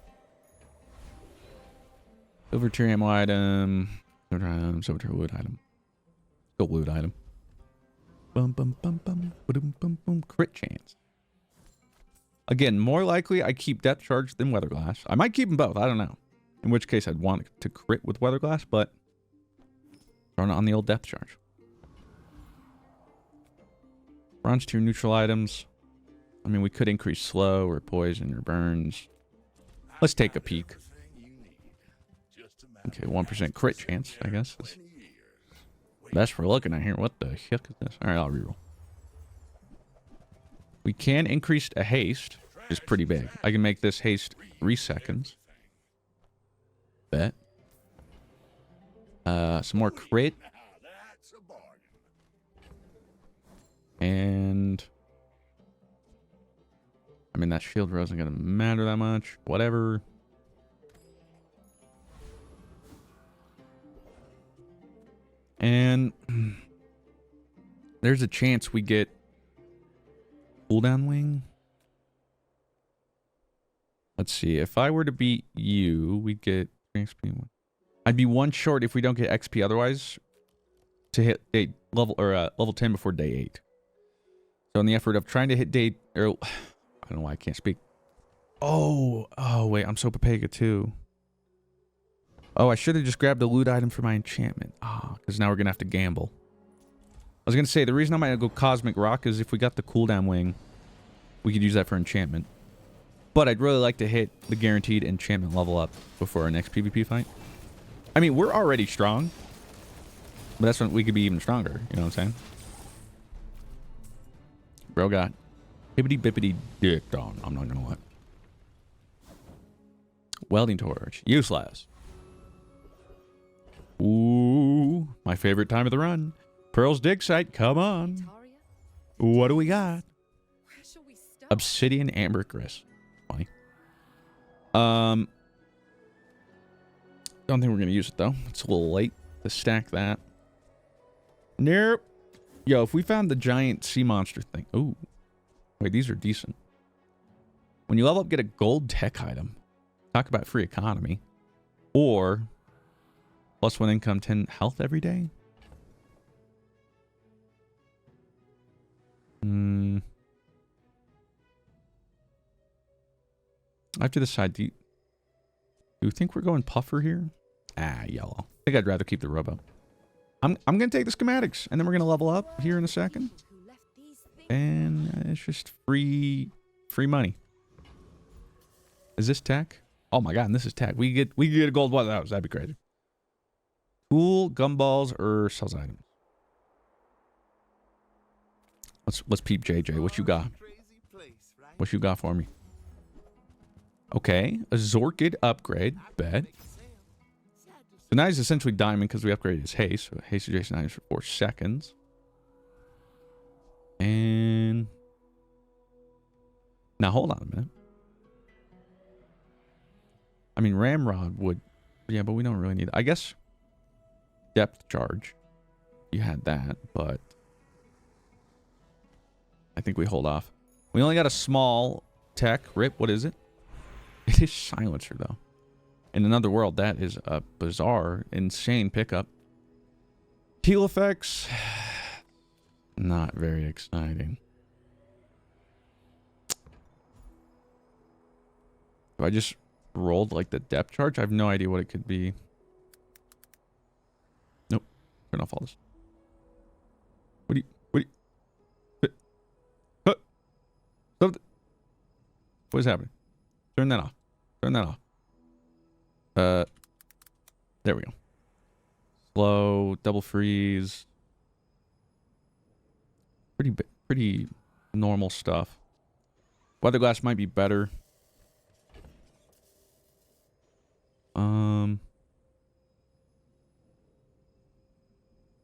Silver tier ammo item. Silver item. Silver tier wood item. Gold loot item. Bum bum bum bum. Boom bum bum. Crit chance. Again, more likely I keep depth charge than weather glass. I might keep them both. I don't know. In which case I'd want to crit with weather glass, but throwing it on the old depth charge. Bronze tier neutral items. I mean, we could increase slow or poison or burns. Let's take a peek. Okay, 1% crit chance, I guess. That's what we're looking at here. What the heck is this? Alright, I'll reroll. We can increase a haste, which is pretty big. I can make this haste 3 seconds. Bet. Some more crit. And I mean, that shield row isn't gonna matter that much. Whatever. And there's a chance we get cooldown wing. Let's see. If I were to beat you, we'd get 3 XP. I'd be 1 short if we don't get XP otherwise to hit day level or level 10 before day 8. So in the effort of trying to hit day, or I don't know why I can't speak. Oh wait, I'm so Papega too. Oh, I should have just grabbed the loot item for my enchantment. Because now we're gonna have to gamble. I was gonna say the reason I might go Cosmic Rock is if we got the cooldown wing, we could use that for enchantment. But I'd really like to hit the guaranteed enchantment level up before our next PvP fight. I mean, we're already strong, but that's when we could be even stronger. You know what I'm saying? Bro got hippity bippity dicked on. I'm not gonna lie. Welding torch, useless. Ooh, my favorite time of the run. Pearl's dig site, come on. What do we got? Obsidian ambergris. Funny. Don't think we're gonna use it though. It's a little late to stack that. Nope. Yo, if we found the giant sea monster thing. Ooh. Wait, these are decent. When you level up, get a gold tech item. Talk about free economy. Or +1 income, 10 health every day. I have to decide. Do you think we're going puffer here? Yellow. I think I'd rather keep the robo. I'm gonna take the schematics, and then we're gonna level up here in a second. And it's just free money. Is this tech? Oh my god, and this is tech. We get a gold one of those. That'd be crazy. Cool gumballs or sells items. Let's peep JJ. What you got? What you got for me? Okay, a Zorkid upgrade. Bet. So now he's essentially diamond because we upgraded his haste. So haste adjacent items for 4 seconds. And now hold on a minute. I mean, Ramrod would, yeah, but we don't really need, I guess, depth charge. You had that, but I think we hold off. We only got a small tech. Rip, what is it? It is silencer, though. In another world, that is a bizarre, insane pickup. Heal effects, not very exciting. If I just rolled like the depth charge, I have no idea what it could be. Nope. Turn off all this. What is happening? Turn that off. Turn that off. There we go. Slow, double freeze. Pretty normal stuff. Weather glass might be better. I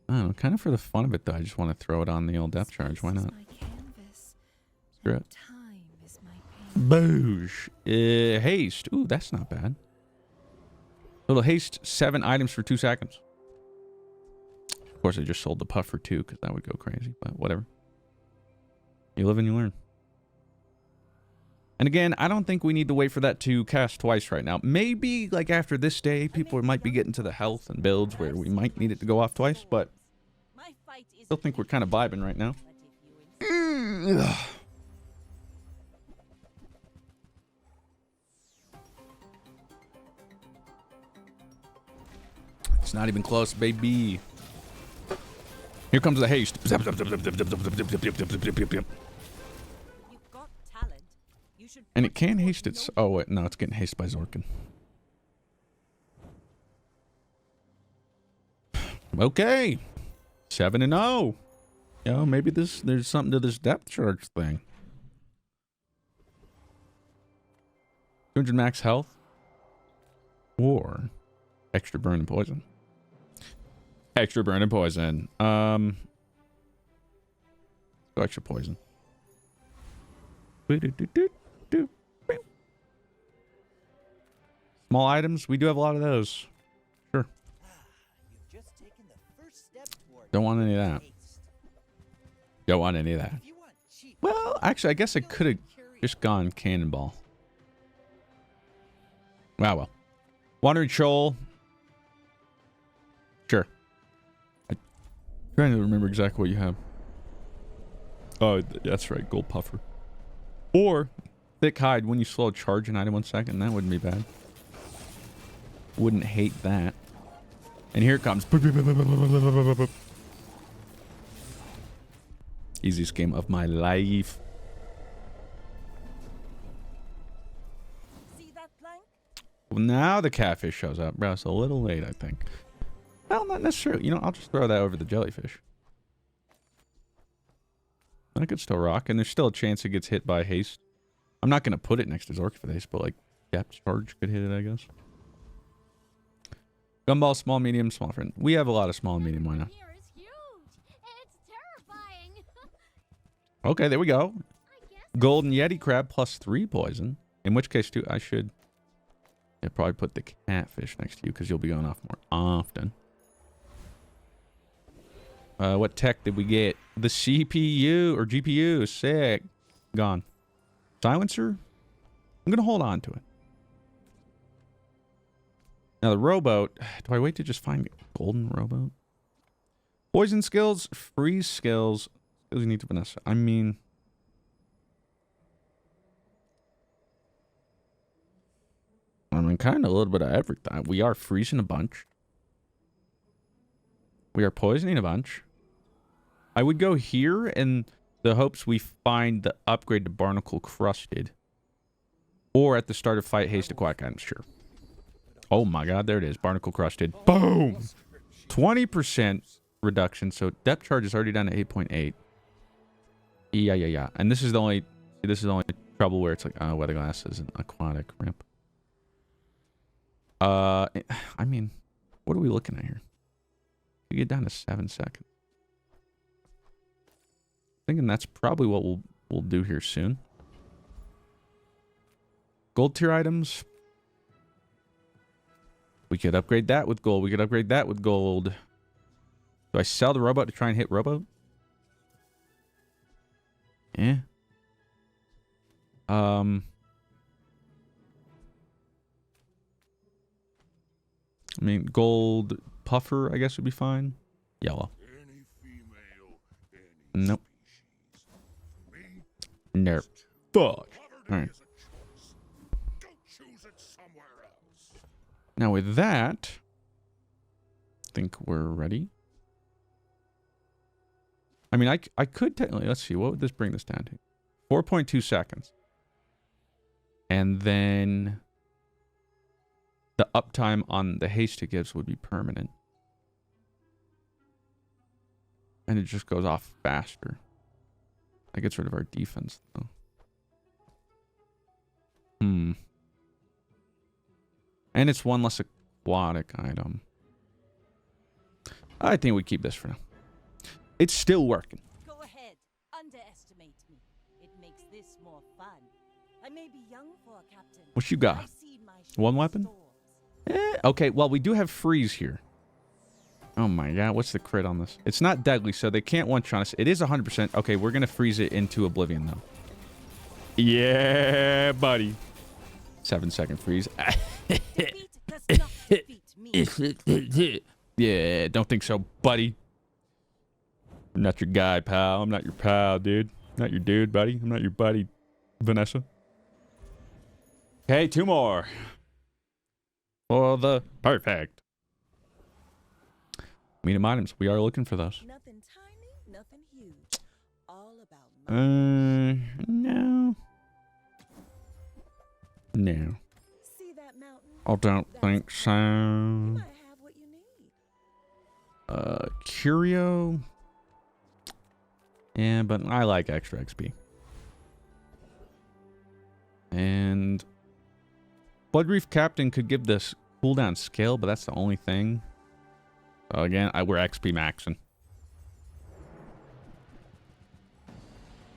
don't know, kind of for the fun of it though, I just want to throw it on the old depth charge. Why not? Screw it. Boosh. Haste. Ooh, that's not bad. Little haste, 7 items for 2 seconds. Of course, I just sold the puff for 2 because that would go crazy, but whatever. You live and you learn. And again, I don't think we need to wait for that to cast twice right now. Maybe like after this day, people might be getting to the health and builds where we might need it to go off twice, but I still think we're kind of vibing right now. It's not even close, baby. Here comes the haste. And it can haste its... Oh, wait, no, it's getting hasted by Zorkin. Okay. 7-0. Yo, maybe there's something to this depth charge thing. 200 max health. Or extra burn and poison. Extra burn and poison. Go extra poison. Small items, we do have a lot of those. Sure. Don't want any of that. Don't want any of that. Well, actually, I guess I could have just gone cannonball. Wow, well. Wandering Shoal. Sure. I'm trying to remember exactly what you have. Oh, that's right. Gold Puffer. Or Thick Hide when you slow charge an item 1 second. That wouldn't be bad. Wouldn't hate that. And here it comes. Easiest game of my life. See that plank? Well, now the catfish shows up. Bro, it's a little late, I think. Well, not necessarily. You know, I'll just throw that over the jellyfish. I could still rock, and there's still a chance it gets hit by haste. I'm not going to put it next to Zork for the haste, but like depth charge could hit it, I guess. Gumball, small, medium, small friend. We have a lot of small and medium. Why not? Okay, there we go. Golden Yeti crab plus 3 poison. In which case, too, I should probably put the catfish next to you because you'll be going off more often. What tech did we get? The CPU or GPU. Sick. Gone. Silencer? I'm going to hold on to it. Now the rowboat. Do I wait to just find golden rowboat? Poison skills, freeze skills. Skills you need to finesse. I mean... kind of a little bit of everything. We are freezing a bunch. We are poisoning a bunch. I would go here in the hopes we find the upgrade to Barnacle Crusted. Or at the start of fight, haste aquatic items. Sure. Oh my god, there it is. Barnacle Crusted. Boom! 20% reduction. So depth charge is already down to 8.8. Yeah. And this is the only trouble where it's like, weather glass is an aquatic ramp. I mean, What are we looking at here? We get down to 7 seconds. Thinking that's probably what we'll do here soon. Gold tier items. We could upgrade that with gold. We could upgrade that with gold. Do I sell the rowboat to try and hit rowboat? Yeah. I mean, gold puffer, I guess, would be fine. Yellow. Any female, any Nope. species. Nope. Fuck. Alright. Is a choice. Go choose it somewhere else. Now with that, I think we're ready. I mean, I could technically, let's see, what would this bring this down to? 4.2 seconds. And then the uptime on the haste it gives would be permanent. And it just goes off faster. That gets rid of our defense, though. And it's one less aquatic item. I think we keep this for now. It's still working. Go ahead. Underestimate me. It makes this more fun. I may be young for a captain. What you got? I've seen my One share of weapon? storms. Okay, well, we do have freeze here. Oh my god, what's the crit on this? It's not deadly, so they can't one-shot us. It is 100%. Okay, we're going to freeze it into oblivion, though. Yeah, buddy. 7-second freeze. Defeat does not defeat me. Yeah, don't think so, buddy. I'm not your guy, pal. I'm not your pal, dude. Not your dude, buddy. I'm not your buddy, Vanessa. Okay, 2 more. For the perfect. Medium items. We are looking for those. Nothing tiny, nothing huge. All about money. No. No. See that mountain? I don't think so. You might have what you need. Curio. Yeah, but I like extra XP. And Blood Reef Captain could give this cooldown skill, but that's the only thing. So again, we're XP maxing.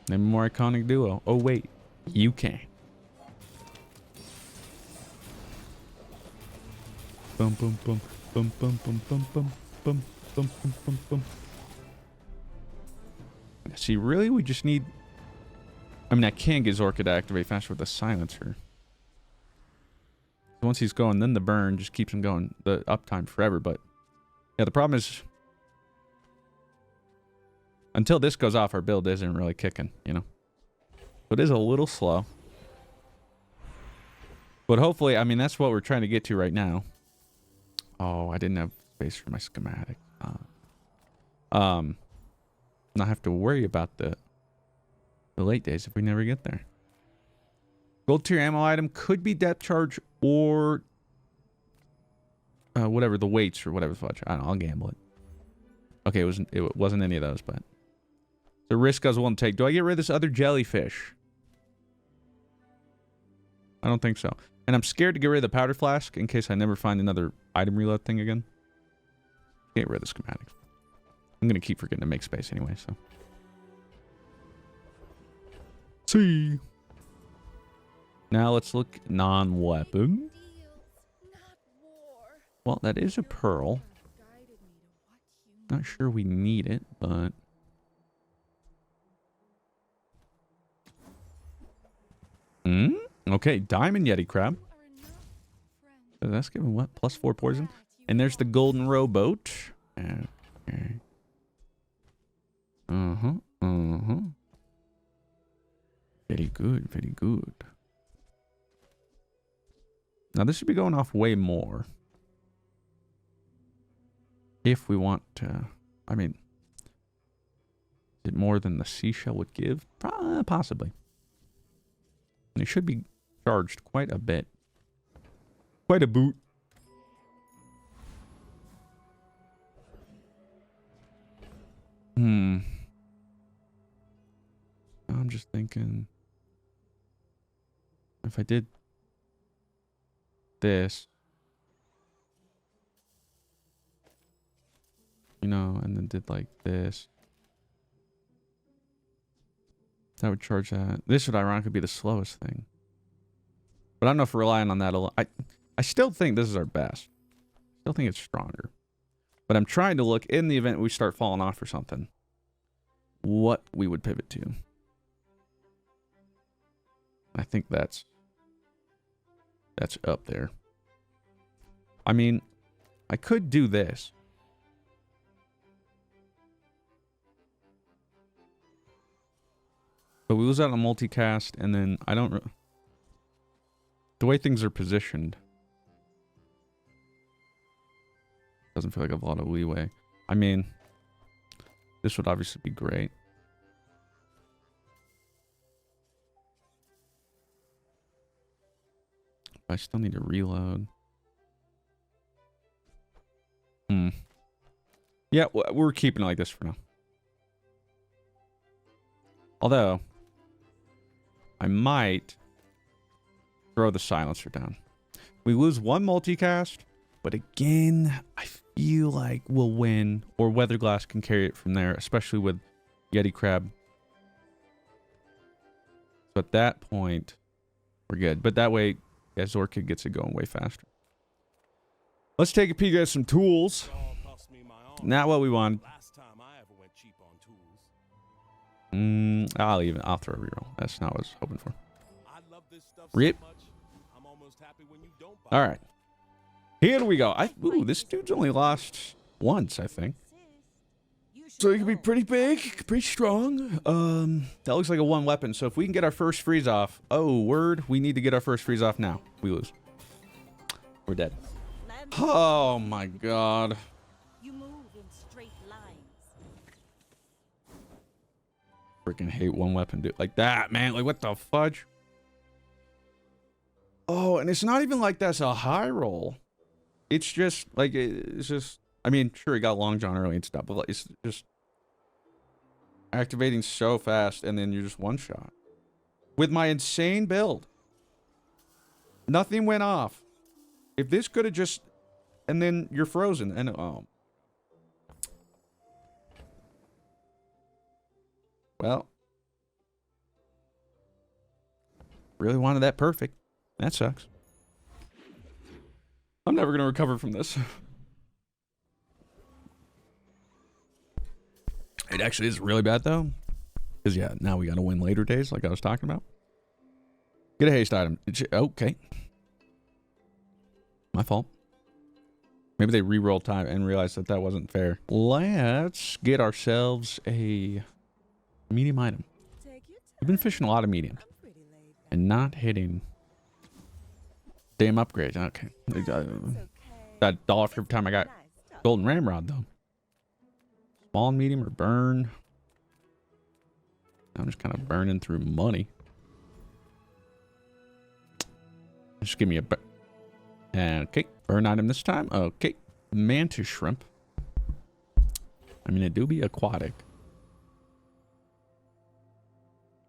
Name a more iconic duo. Oh wait, you can. Bum bum bum bum bum bum bum bum bum bum bum bum bum. See, really, we just need. I mean, I can get Zorka to activate faster with the silencer. Once he's going, then the burn just keeps him going. The uptime forever, but yeah, the problem is until this goes off, our build isn't really kicking, you know. So it is a little slow. But hopefully, I mean, that's what we're trying to get to right now. Oh, I didn't have space for my schematic. Not have to worry about the late days if we never get there. Gold tier ammo item could be depth charge or whatever the weights or whatever the fudge. I don't know. I'll gamble it. Okay, it wasn't any of those, but the risk I was willing to take. Do I get rid of this other jellyfish? I don't think so. And I'm scared to get rid of the powder flask in case I never find another item reload thing again. Get rid of the schematics. I'm gonna keep forgetting to make space anyway, so. See. Now let's look non-weapon. Well, that is a pearl. Not sure we need it, but okay, diamond yeti crab. So that's giving what? +4 poison. And there's the golden rowboat. Okay. Very good, very good. Now this should be going off way more. If we want to, I mean, is it more than the seashell would give? Possibly. And it should be charged quite a bit. Quite a boot. I'm just thinking if I did this, you know, and then did like this. That would charge that. This would ironically be the slowest thing. But I don't know if we're relying on that a lot. I still think this is our best. Still think it's stronger. But I'm trying to look in the event we start falling off or something, what we would pivot to. I think that's up there. I mean, I could do this. But we lose out on multicast, and then I don't... The way things are positioned doesn't feel like I have a lot of leeway. I mean, this would obviously be great. I still need to reload. Yeah, we're keeping it like this for now. Although, I might throw the silencer down. We lose one multicast, but again, I feel like we'll win, or Weatherglass can carry it from there, especially with Yeti Crab. So at that point, we're good. But that way, Orchid gets it going way faster. Let's take a peek at some tools. Not what we want. I'll throw a reroll. That's not what I was hoping for. Rip. All right. Here we go. Ooh, this dude's only lost once, I think. So he can be pretty big, pretty strong. That looks like a one weapon. So if we can get our first freeze off. Oh, word. We need to get our first freeze off now. We lose. We're dead. Oh, my God. You move in straight lines. Freaking hate one weapon dude like that, man. Like, what the fudge? Oh, and it's not even like that's a high roll. It's just like, it's just, I mean, sure, he got Long John early and stuff, but it's just activating so fast, and then you're just one shot. With my insane build. Nothing went off. If this could have just, and then you're frozen, and oh. Well. Really wanted that perfect. That sucks. I'm never going to recover from this. It actually is really bad, though. Because, yeah, now we got to win later days, like I was talking about. Get a haste item. Okay. My fault. Maybe they re-rolled time and realized that that wasn't fair. Let's get ourselves a medium item. We've been fishing a lot of medium. And not hitting... Damn upgrades. Okay. That dollar for every time I got golden ramrod, though. Small and medium or burn. I'm just kind of burning through money. Just give me a... Okay. Burn item this time. Okay. Mantis shrimp. I mean, it do be aquatic.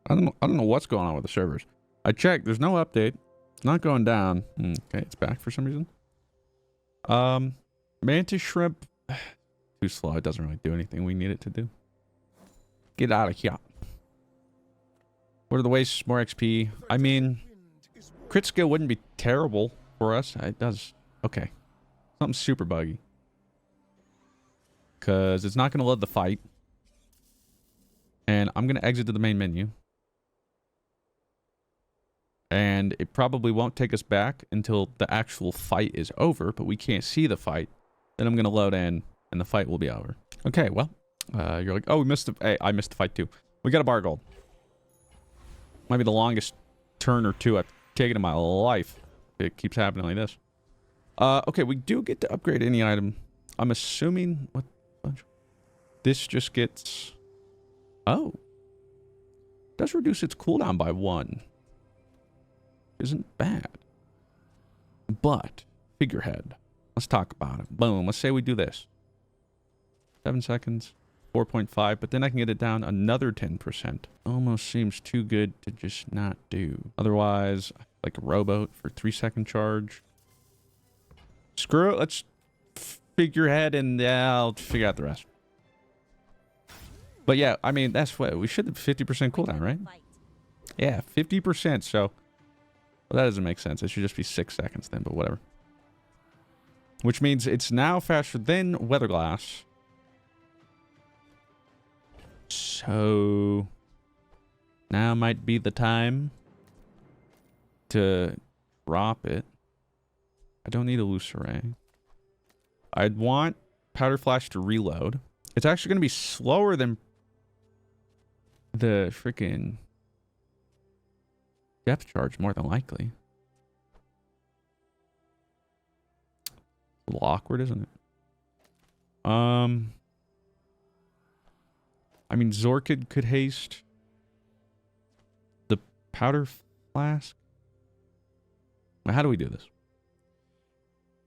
I don't know what's going on with the servers. I checked. There's no update. It's not going down. Okay, it's back for some reason. Mantis shrimp. Too slow. It doesn't really do anything we need it to do. Get out of here. What are the wastes? More XP. I mean, crit skill wouldn't be terrible for us. It does. Okay. Something super buggy. Because it's not going to load the fight. And I'm going to exit to the main menu. And it probably won't take us back until the actual fight is over, but we can't see the fight. Then I'm going to load in, and the fight will be over. Okay, well, you're like, oh, we missed the... Hey, I missed the fight too. We got a bar gold. Might be the longest turn or two I've taken in my life. It keeps happening like this. Okay, we do get to upgrade any item. I'm assuming... What? This just gets... Oh. It does reduce its cooldown by 1. Isn't bad. But, figurehead. Let's talk about it. Boom. Let's say we do this. 7 seconds. 4.5. But then I can get it down another 10%. Almost seems too good to just not do. Otherwise, like a rowboat for 3-second charge. Screw it. Let's figurehead, and yeah, I'll figure out the rest. But yeah, I mean, that's what we should have 50% cooldown, right? Fight. Yeah, 50%. So well, that doesn't make sense. It should just be 6 seconds then, but whatever. Which means it's now faster than Weatherglass. So now might be the time to drop it. I don't need a loose array. I'd want Powder Flash to reload. It's actually going to be slower than the freaking depth charge, more than likely. A little awkward, isn't it? I mean, Zorkid could haste the Powder Flask. How do we do this?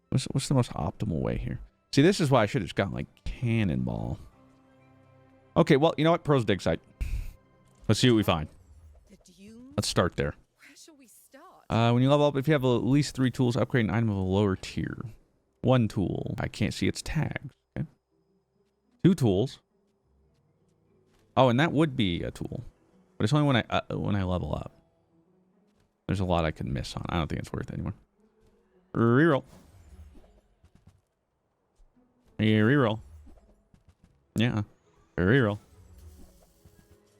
What's the most optimal way here? See, this is why I should have just gotten, like, Cannonball. Okay, well, you know what? Pros dig site. Let's see what we find. Let's start there. Where shall we start? When you level up, if you have at least 3 tools, upgrade an item of a lower tier. 1 tool. I can't see its tags. Okay. 2 tools. Oh, and that would be a tool. But it's only when I level up. There's a lot I could miss on. I don't think it's worth it anymore. Reroll. Yeah, reroll. Yeah. Reroll.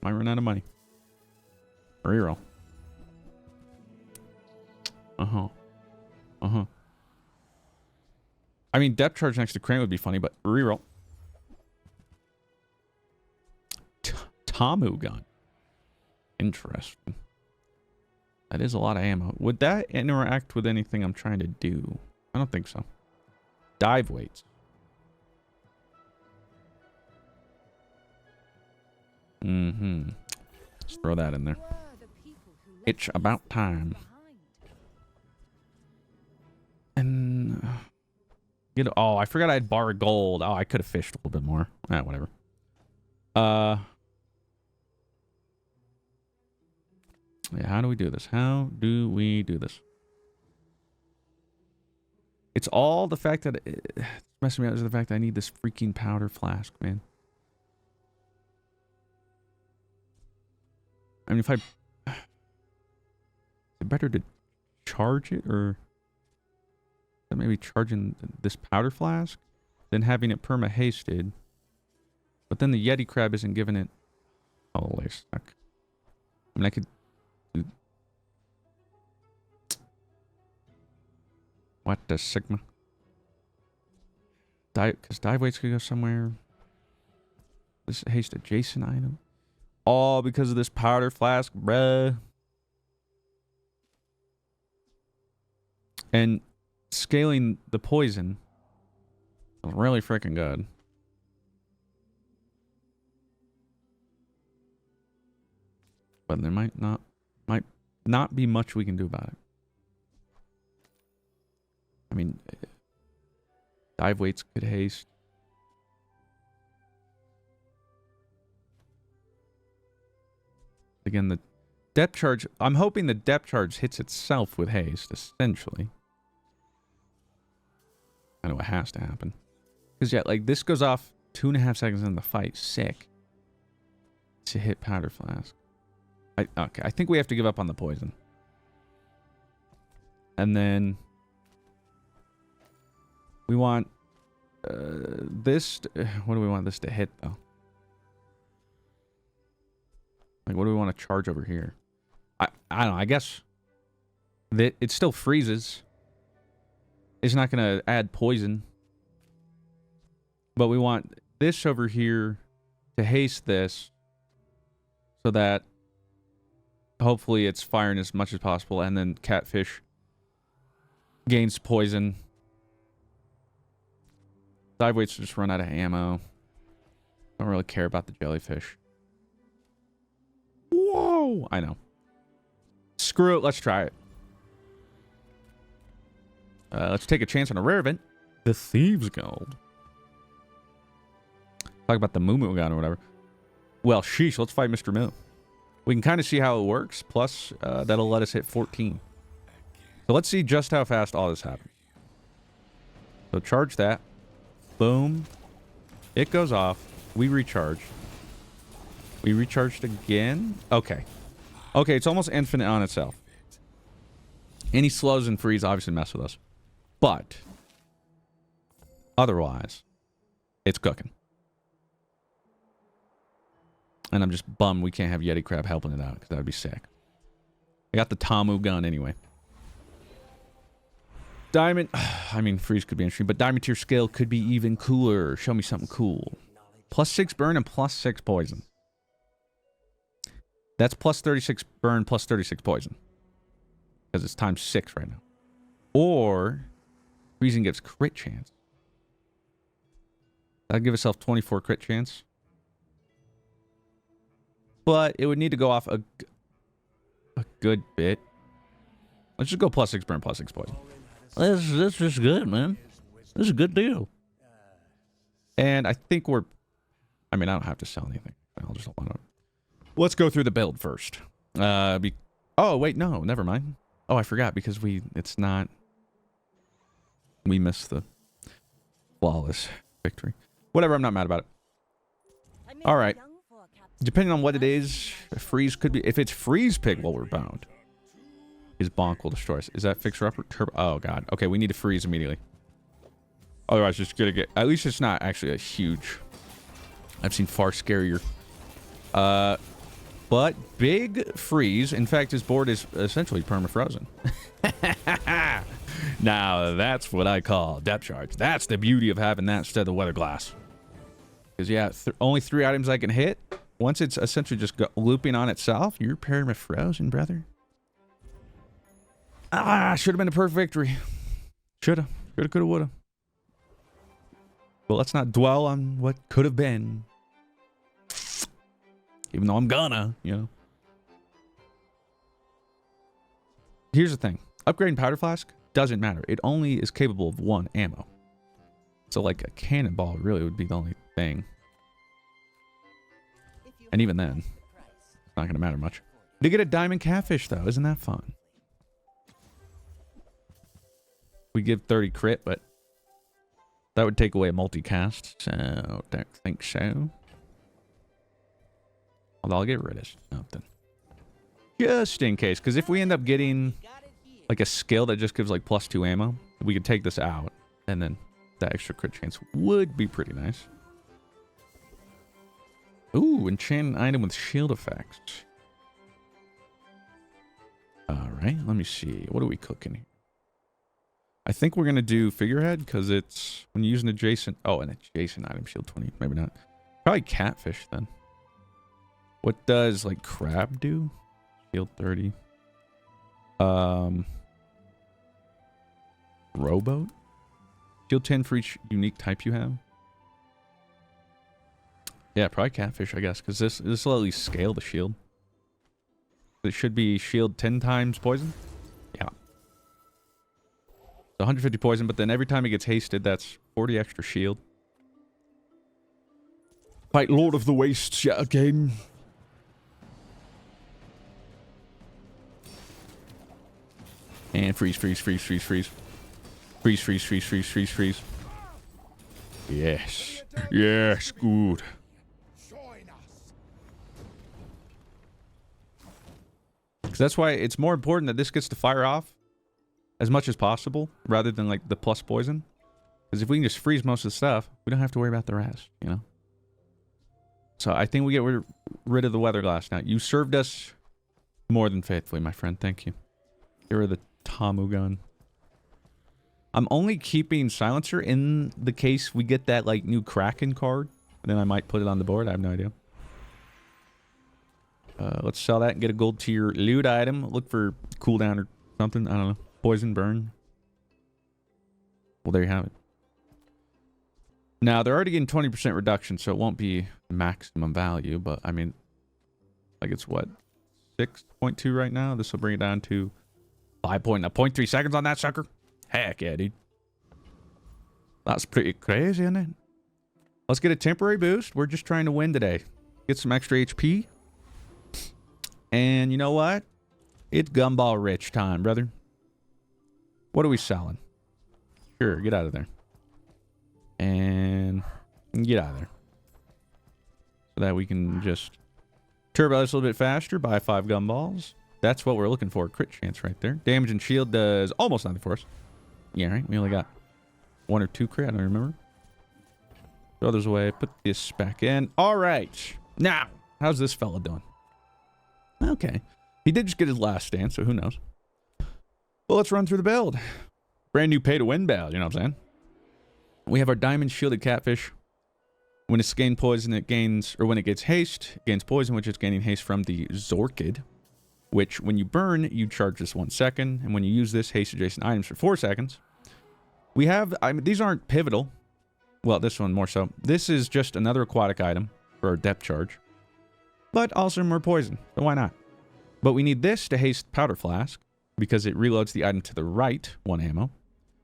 Might run out of money. Reroll. Uh-huh. Uh-huh. I mean, depth charge next to Crane would be funny, but reroll. Tamu gun. Interesting. That is a lot of ammo. Would that interact with anything I'm trying to do? I don't think so. Dive weights. Mm-hmm. Let's throw that in there. It's about time. And oh, I forgot I had bar of gold. Oh, I could have fished a little bit more. Whatever. Yeah, how do we do this? How do we do this? It's all the fact that it's messing me up is the fact that I need this freaking powder flask, man. I mean, if is it better to charge it, or maybe charging this powder flask, than having it perma hasted? But then the Yeti crab isn't giving it. Oh, they're stuck. I mean, I could do. What the Sigma? Because dive weights could go somewhere. This haste adjacent item. All because of this powder flask, bruh. And scaling the poison is really freaking good. But there might not be much we can do about it. I mean, dive weights could haste. Again, the depth charge, I'm hoping the depth charge hits itself with haste, essentially. I know it has to happen. Because, yeah, like, this goes off 2.5 seconds in the fight. Sick. To hit powder flask. Okay, I think we have to give up on the poison. And then we want this. What do we want this to hit, though? Like, what do we want to charge over here? I don't know. I guess that it still freezes. It's not going to add poison. But we want this over here to haste this so that hopefully it's firing as much as possible, and then catfish gains poison. Dive weights just run out of ammo. Don't really care about the jellyfish. Whoa! I know. Screw it. Let's try it. Let's take a chance on a rare event. The Thieves Guild. Talk about the Moo gun or whatever. Well, sheesh. Let's fight Mr. Moo. We can kind of see how it works. Plus, that'll let us hit 14. So let's see just how fast all this happens. So charge that. Boom. It goes off. We recharge. We recharged again. Okay. Okay, it's almost infinite on itself. Any slows and freeze obviously mess with us. But otherwise, it's cooking. And I'm just bummed we can't have Yeti Crab helping it out, because that would be sick. I got the Tamu gun anyway. Diamond... I mean, freeze could be interesting, but diamond tier scale could be even cooler. Show me something cool. +6 burn and +6 poison. That's +36 burn, +36 poison. Because it's times 6 right now. Or... freezing gives crit chance. That'd give itself 24 crit chance. But it would need to go off a good bit. Let's just go +6 burn, +6 poison. This is good, man. This is a good deal. And I think we're... I mean, I don't have to sell anything. I'll just hold on. Let's go through the build first. Oh, wait, no. Never mind. Oh, I forgot because it's not... We missed the flawless victory. Whatever, I'm not mad about it. All right. Depending on what it is, freeze could be... If it's freeze pig while we're bound, his bonk will destroy us. Is that fixer upper turbo? Oh, God. Okay, we need to freeze immediately. Otherwise, it's going to get... At least it's not actually a huge... I've seen far scarier. But big freeze. In fact, his board is essentially perma-frozen. Now, that's what I call depth charge. That's the beauty of having that instead of the weather glass. Because, yeah, only 3 items I can hit. Once it's essentially just looping on itself, you're perma-frozen, brother. Ah, should have been a perfect victory. Shoulda. Shoulda, coulda, woulda. But let's not dwell on what could have been. Even though I'm gonna, you know. Here's the thing. Upgrading powder flask doesn't matter. It only is capable of 1 ammo. So, like, a cannonball really would be the only thing. And even then, it's not going to matter much. To get a diamond catfish, though. Isn't that fun? We give 30 crit, but that would take away a multicast. So, don't think so. Although I'll get rid of something. Just in case. Because if we end up getting like a skill that just gives like +2 ammo, we could take this out. And then that extra crit chance would be pretty nice. Ooh, enchanted item with shield effects. Alright, let me see. What are we cooking here? I think we're going to do figurehead because it's when you use an adjacent... Oh, an adjacent item, shield 20. Maybe not. Probably catfish then. What does like crab do? Shield 30. Rowboat? Shield 10 for each unique type you have. Yeah, probably catfish, I guess, because this will at least scale the shield. It should be shield 10 times poison. Yeah. So 150 poison, but then every time it gets hasted, that's 40 extra shield. Fight Lord of the Wastes yet again. And freeze, freeze, freeze, freeze, freeze. Freeze, freeze, freeze, freeze, freeze, freeze. Yes. Yes, good. Because that's why it's more important that this gets to fire off as much as possible rather than like the plus poison. Because if we can just freeze most of the stuff, we don't have to worry about the rest, you know? So I think we get rid of the weather glass now. You served us more than faithfully, my friend. Thank you. Get rid of the Tamu gun. I'm only keeping silencer in the case we get that like new Kraken card. And then I might put it on the board. I have no idea. Let's sell that and get a gold tier loot item. Look for cooldown or something. I don't know. Poison burn. Well, there you have it. Now, they're already getting 20% reduction, so it won't be maximum value. But, I mean, like it's what? 6.2 right now? This will bring it down to 5.3 seconds on that sucker. Heck yeah, dude. That's pretty crazy, isn't it? Let's get a temporary boost. We're just trying to win today. Get some extra HP. And you know what? It's gumball rich time, brother. What are we selling? Sure, get out of there. And get out of there. So that we can just turbo this a little bit faster. Buy 5 gumballs. That's what we're looking for. Crit chance right there. Damage and shield does almost nothing for us. Yeah, right? We only got 1 or 2 crit. I don't remember. Throw those away. Put this back in. All right. Now, how's this fella doing? Okay. He did just get his last stand, so who knows? Well, let's run through the build. Brand new pay-to-win build, you know what I'm saying? We have our diamond shielded catfish. When it's gained poison, it gains, or when it gets haste, it gains poison, which is gaining haste from the Zorkid. Which, when you burn, you charge this 1 second. And when you use this, haste adjacent items for 4 seconds. We have, I mean, these aren't pivotal. Well, this one more so. This is just another aquatic item for our depth charge. But also more poison, so why not? But we need this to haste Powder Flask, because it reloads the item to the right, 1 ammo.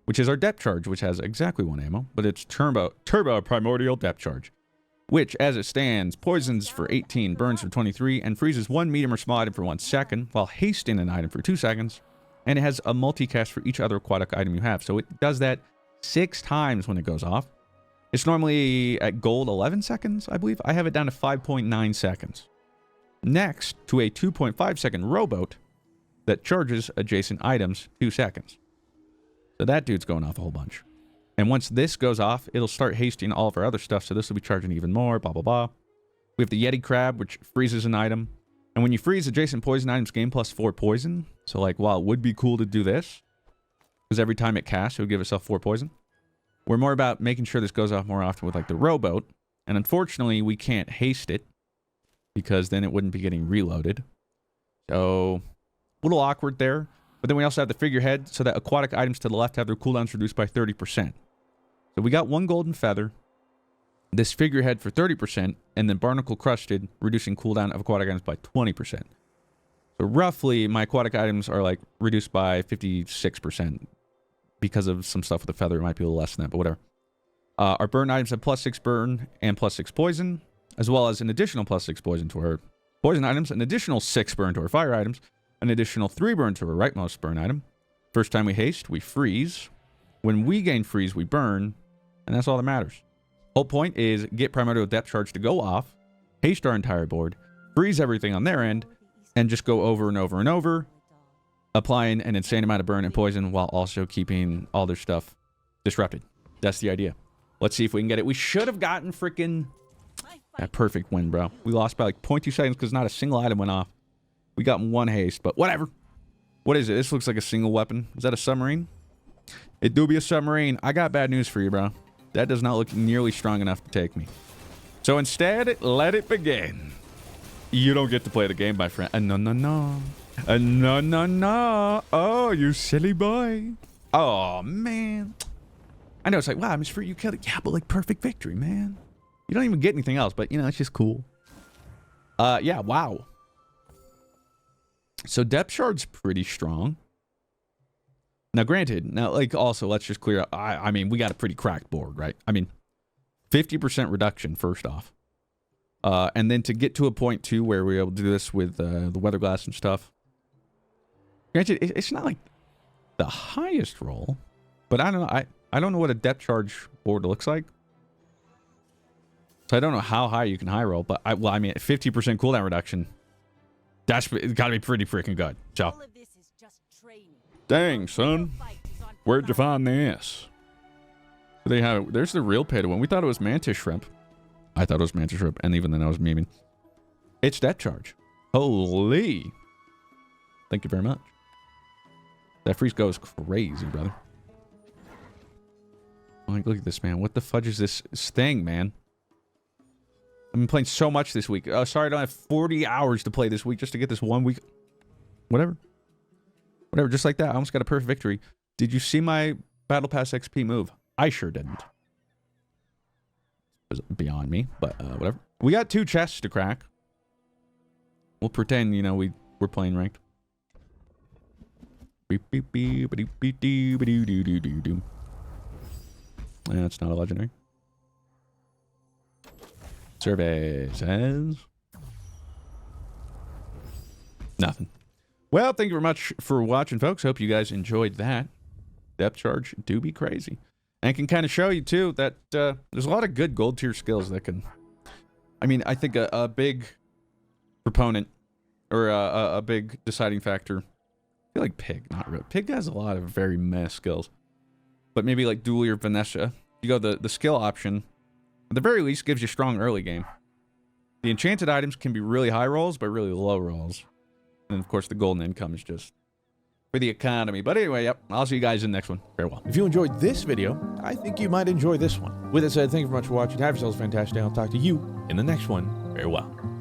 Which is our depth charge, which has exactly 1 ammo. But it's turbo Primordial depth charge. Which, as it stands, poisons for 18, burns for 23, and freezes 1 medium or small item for 1 second, while hasting an item for 2 seconds. And it has a multicast for each other aquatic item you have. So it does that 6 times when it goes off. It's normally at gold 11 seconds, I believe. I have it down to 5.9 seconds. Next to a 2.5 second rowboat that charges adjacent items 2 seconds. So that dude's going off a whole bunch. And once this goes off, it'll start hasting all of our other stuff. So this will be charging even more, blah, blah, blah. We have the Yeti Crab, which freezes an item. And when you freeze adjacent poison items, gain +4 poison. So like, while it would be cool to do this, because every time it casts, it would give itself 4 poison. We're more about making sure this goes off more often with like the rowboat. And unfortunately, we can't haste it, because then it wouldn't be getting reloaded. So, a little awkward there. But then we also have the figurehead, so that aquatic items to the left have their cooldowns reduced by 30%. So we got 1 golden feather, this figurehead for 30%, and then barnacle crusted, reducing cooldown of aquatic items by 20%. So roughly, my aquatic items are like reduced by 56%. Because of some stuff with the feather, it might be a little less than that, but whatever. Our burn items have +6 burn and +6 poison, as well as an additional +6 poison to our poison items, an additional 6 burn to our fire items, an additional 3 burn to our rightmost burn item. First time we haste, we freeze. When we gain freeze, we burn, and that's all that matters. Whole point is get Primordial depth charge to go off, haste our entire board, freeze everything on their end, and just go over and over and over, applying an insane amount of burn and poison while also keeping all their stuff disrupted. That's the idea. Let's see if we can get it. We should have gotten freaking that perfect win, bro. We lost by like 0.2 seconds because not a single item went off. We got 1 haste, but whatever. What is it? This looks like a single weapon. Is that a submarine? It do be a submarine. I got bad news for you, bro. That does not look nearly strong enough to take me. So instead, let it begin. You don't get to play the game, my friend. No, no, no. No, no, no. Oh, you silly boy. Oh, man. I know it's like, wow, Miss Fruit, you killed it. Yeah, but like perfect victory, man. You don't even get anything else, but you know, it's just cool. Yeah, wow. So depth charge's pretty strong. Now, granted, like also, let's just clear up. I mean, we got a pretty cracked board, right? I mean, 50% reduction first off. And then to get to a point too where we're able to do this with the weather glass and stuff. Granted, it's not like the highest roll, but I don't know. I don't know what a depth charge board looks like. So I don't know how high you can high roll, but I mean, 50% cooldown reduction. That's got to be pretty freaking good. So, dang, son. Where'd you find this? They have, there's the real pay to win. We thought it was mantis shrimp. I thought it was mantis shrimp, and even then I was memeing. It's depth charge. Holy. Thank you very much. That freeze goes crazy, brother. Like, look at this, man. What the fudge is this thing, man? I've been playing so much this week. Oh, sorry, I don't have 40 hours to play this week just to get this 1 week. Whatever. Whatever, just like that. I almost got a perfect victory. Did you see my Battle Pass XP move? I sure didn't. It was beyond me, but whatever. We got 2 chests to crack. We'll pretend, you know, we're playing ranked. That's not a legendary. Survey says nothing. Well, thank you very much for watching, folks. Hope you guys enjoyed that. Depth charge do be crazy. And it can kind of show you, too, that there's a lot of good gold tier skills that can... I mean, I think a big proponent, or a big deciding factor, I feel like Pig, not really. Pig has a lot of very meh skills. But maybe like Dooley or Vanessa, you go the skill option, at the very least gives you strong early game. The enchanted items can be really high rolls, but really low rolls. And of course, the golden income is just for the economy. But anyway, yep, I'll see you guys in the next one. Farewell. If you enjoyed this video, I think you might enjoy this one. With that said, thank you very much for watching. Have yourselves a fantastic day. I'll talk to you in the next one. Farewell.